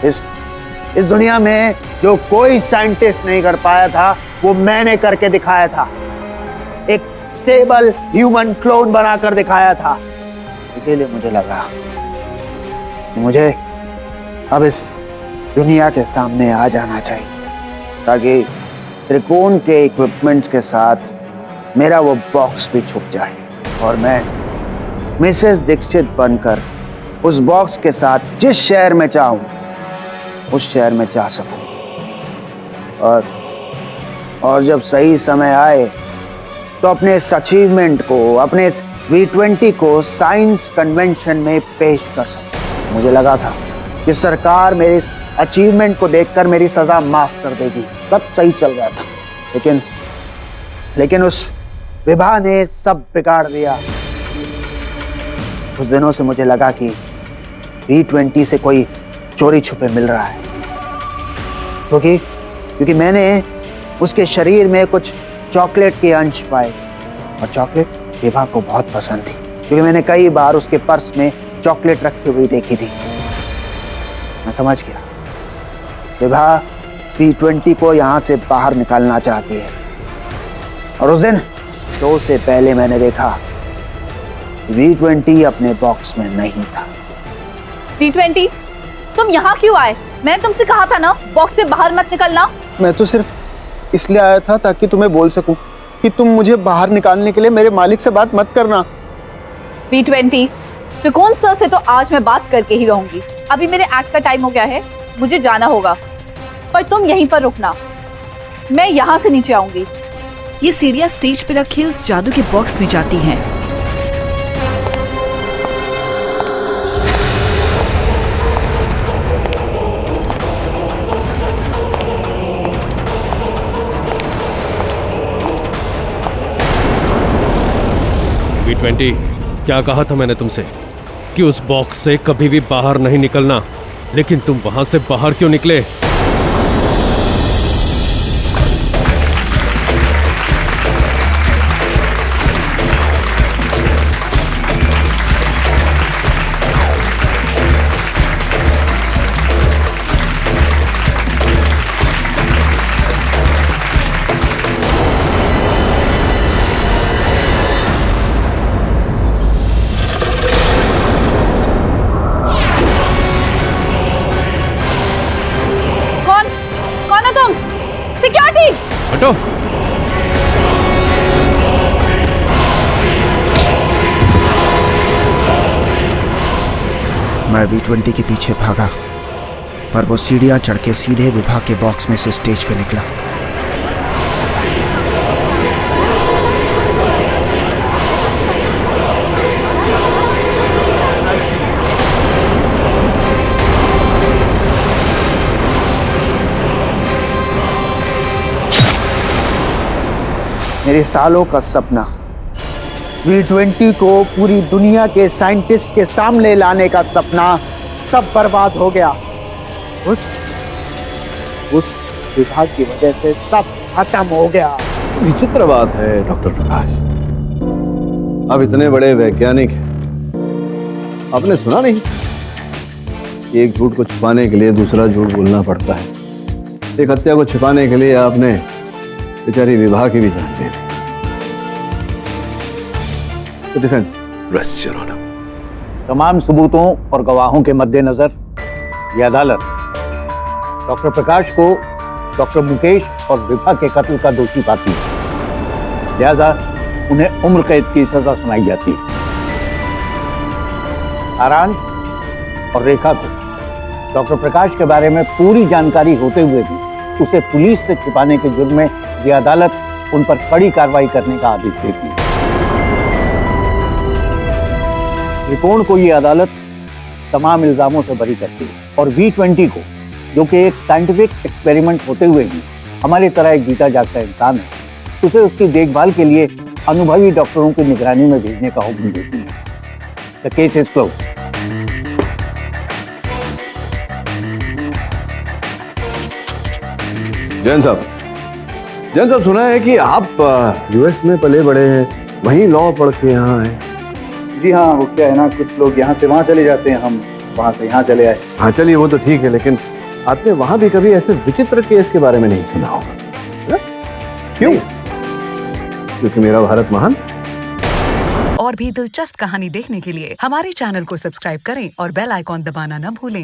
इस दुनिया में जो कोई साइंटिस्ट नहीं कर पाया था, वो मैंने करके दिखाया था। एक स्टेबल ह्यूमन क्लोन बनाकर दिखाया था। इसीलिए मुझे लगा कि मुझे अब इस दुनिया के सामने आ जाना चाहिए, ताकि त्रिकोण के इक्विपमेंट्स के साथ मेरा वो बॉक्स भी छुप जाए और मैं मिसेस दीक्षित बनकर उस बॉक्स के साथ जिस शहर में चाहूं उस शहर में जा सकूं। और जब सही समय आए तो अपने इस अचीवमेंट को, अपने इस V20 को साइंस कन्वेंशन में पेश कर सकूं। मुझे लगा था कि सरकार मेरे इस अचीवमेंट को देखकर मेरी सजा माफ कर देगी, सब सही चल रहा था। लेकिन उस विभा ने सब बिगाड़ दिया। कुछ दिनों से मुझे लगा कि V20 से कोई चोरी छुपे मिल रहा है, क्योंकि मैंने उसके शरीर में कुछ चॉकलेट के अंश पाए और चॉकलेट विभा को बहुत पसंद थी, क्योंकि मैंने कई बार उसके पर्स में चॉकलेट रखी हुई देखी थी। मैं समझ गया, विभा V20 को यहाँ से बाहर निकालना चाहती है। और उस दिन शो से पहले मैंने देखा V20 अपने बॉक्स में नहीं था। V20, तुम यहाँ क्यों आए? मैंने तुमसे कहा था ना, बॉक्स से बाहर मत निकलना। मैं तो सिर्फ इसलिए आया था ताकि तुम्हें बोल सकूं कि तुम मुझे बाहर निकालने के लिए मेरे मालिक से बात मत करना। V20, त्रिकोण सर से तो आज मैं बात करके ही रहूंगी। अभी मेरे एक्ट का टाइम हो गया है, मुझे जाना होगा, पर तुम यहीं पर रुकना, मैं यहाँ से नीचे आऊंगी। ये सीढ़ियाँ स्टेज पे रखे उस जादू के बॉक्स में जाती हैं। V20, क्या कहा था मैंने तुमसे कि उस बॉक्स से कभी भी बाहर नहीं निकलना, लेकिन तुम वहां से बाहर क्यों निकले? हटो। मैं V20 के पीछे भागा, पर वो सीढ़ियां चढ़ के सीधे विभा के बॉक्स में से स्टेज पे निकला। मेरे सालों का सपना, V20 को पूरी दुनिया के साइंटिस्ट के सामने लाने का सपना, सब बर्बाद हो गया। उस विभाग की वजह से सब खत्म हो गया। विचित्र बात है डॉक्टर प्रकाश, आप इतने बड़े वैज्ञानिक हैं, आपने सुना नहीं एक झूठ को छुपाने के लिए दूसरा झूठ बोलना पड़ता है। एक हत्या को छुपाने के लिए आपने बेचारी विभा की भी जान दे दी। डिफेंस। Rest your honour. तमाम सबूतों और गवाहों के मद्देनजर यह अदालत डॉक्टर प्रकाश को डॉक्टर मुकेश और विभा के कत्ल का दोषी पाती है। लिहाजा उन्हें उम्र कैद की सजा सुनाई जाती है। सारांश और रेखा को डॉक्टर प्रकाश के बारे में पूरी जानकारी होते हुए भी उसे पुलिस से छिपाने के जुर्म में यह अदालत उन पर कड़ी कार्रवाई करने का आदेश देती है। त्रिकोण को यह अदालत तमाम इल्जामों से बरी करती है और B20 को, जो कि एक साइंटिफिक एक्सपेरिमेंट होते हुए भी हमारी तरह एक जीता जागता इंसान है, उसे उसकी देखभाल के लिए अनुभवी डॉक्टरों की निगरानी में भेजने का हुक्म देती है। The case is closed. Jain साहब सुना है कि आप यूएस में पले बड़े हैं, वहीं लॉ पढ़ के यहाँ आए। जी हाँ, वो क्या है ना, कुछ लोग यहाँ से वहाँ चले जाते हैं, हम वहाँ से यहाँ चले आए। हाँ चलिए वो तो ठीक है, लेकिन आपने वहां भी कभी ऐसे विचित्र केस के बारे में नहीं सुना होगा। क्यों? क्योंकि मेरा भारत महान। और भी दिलचस्प कहानी देखने के लिए हमारे चैनल को सब्सक्राइब करें और बेल आइकॉन दबाना न भूलें।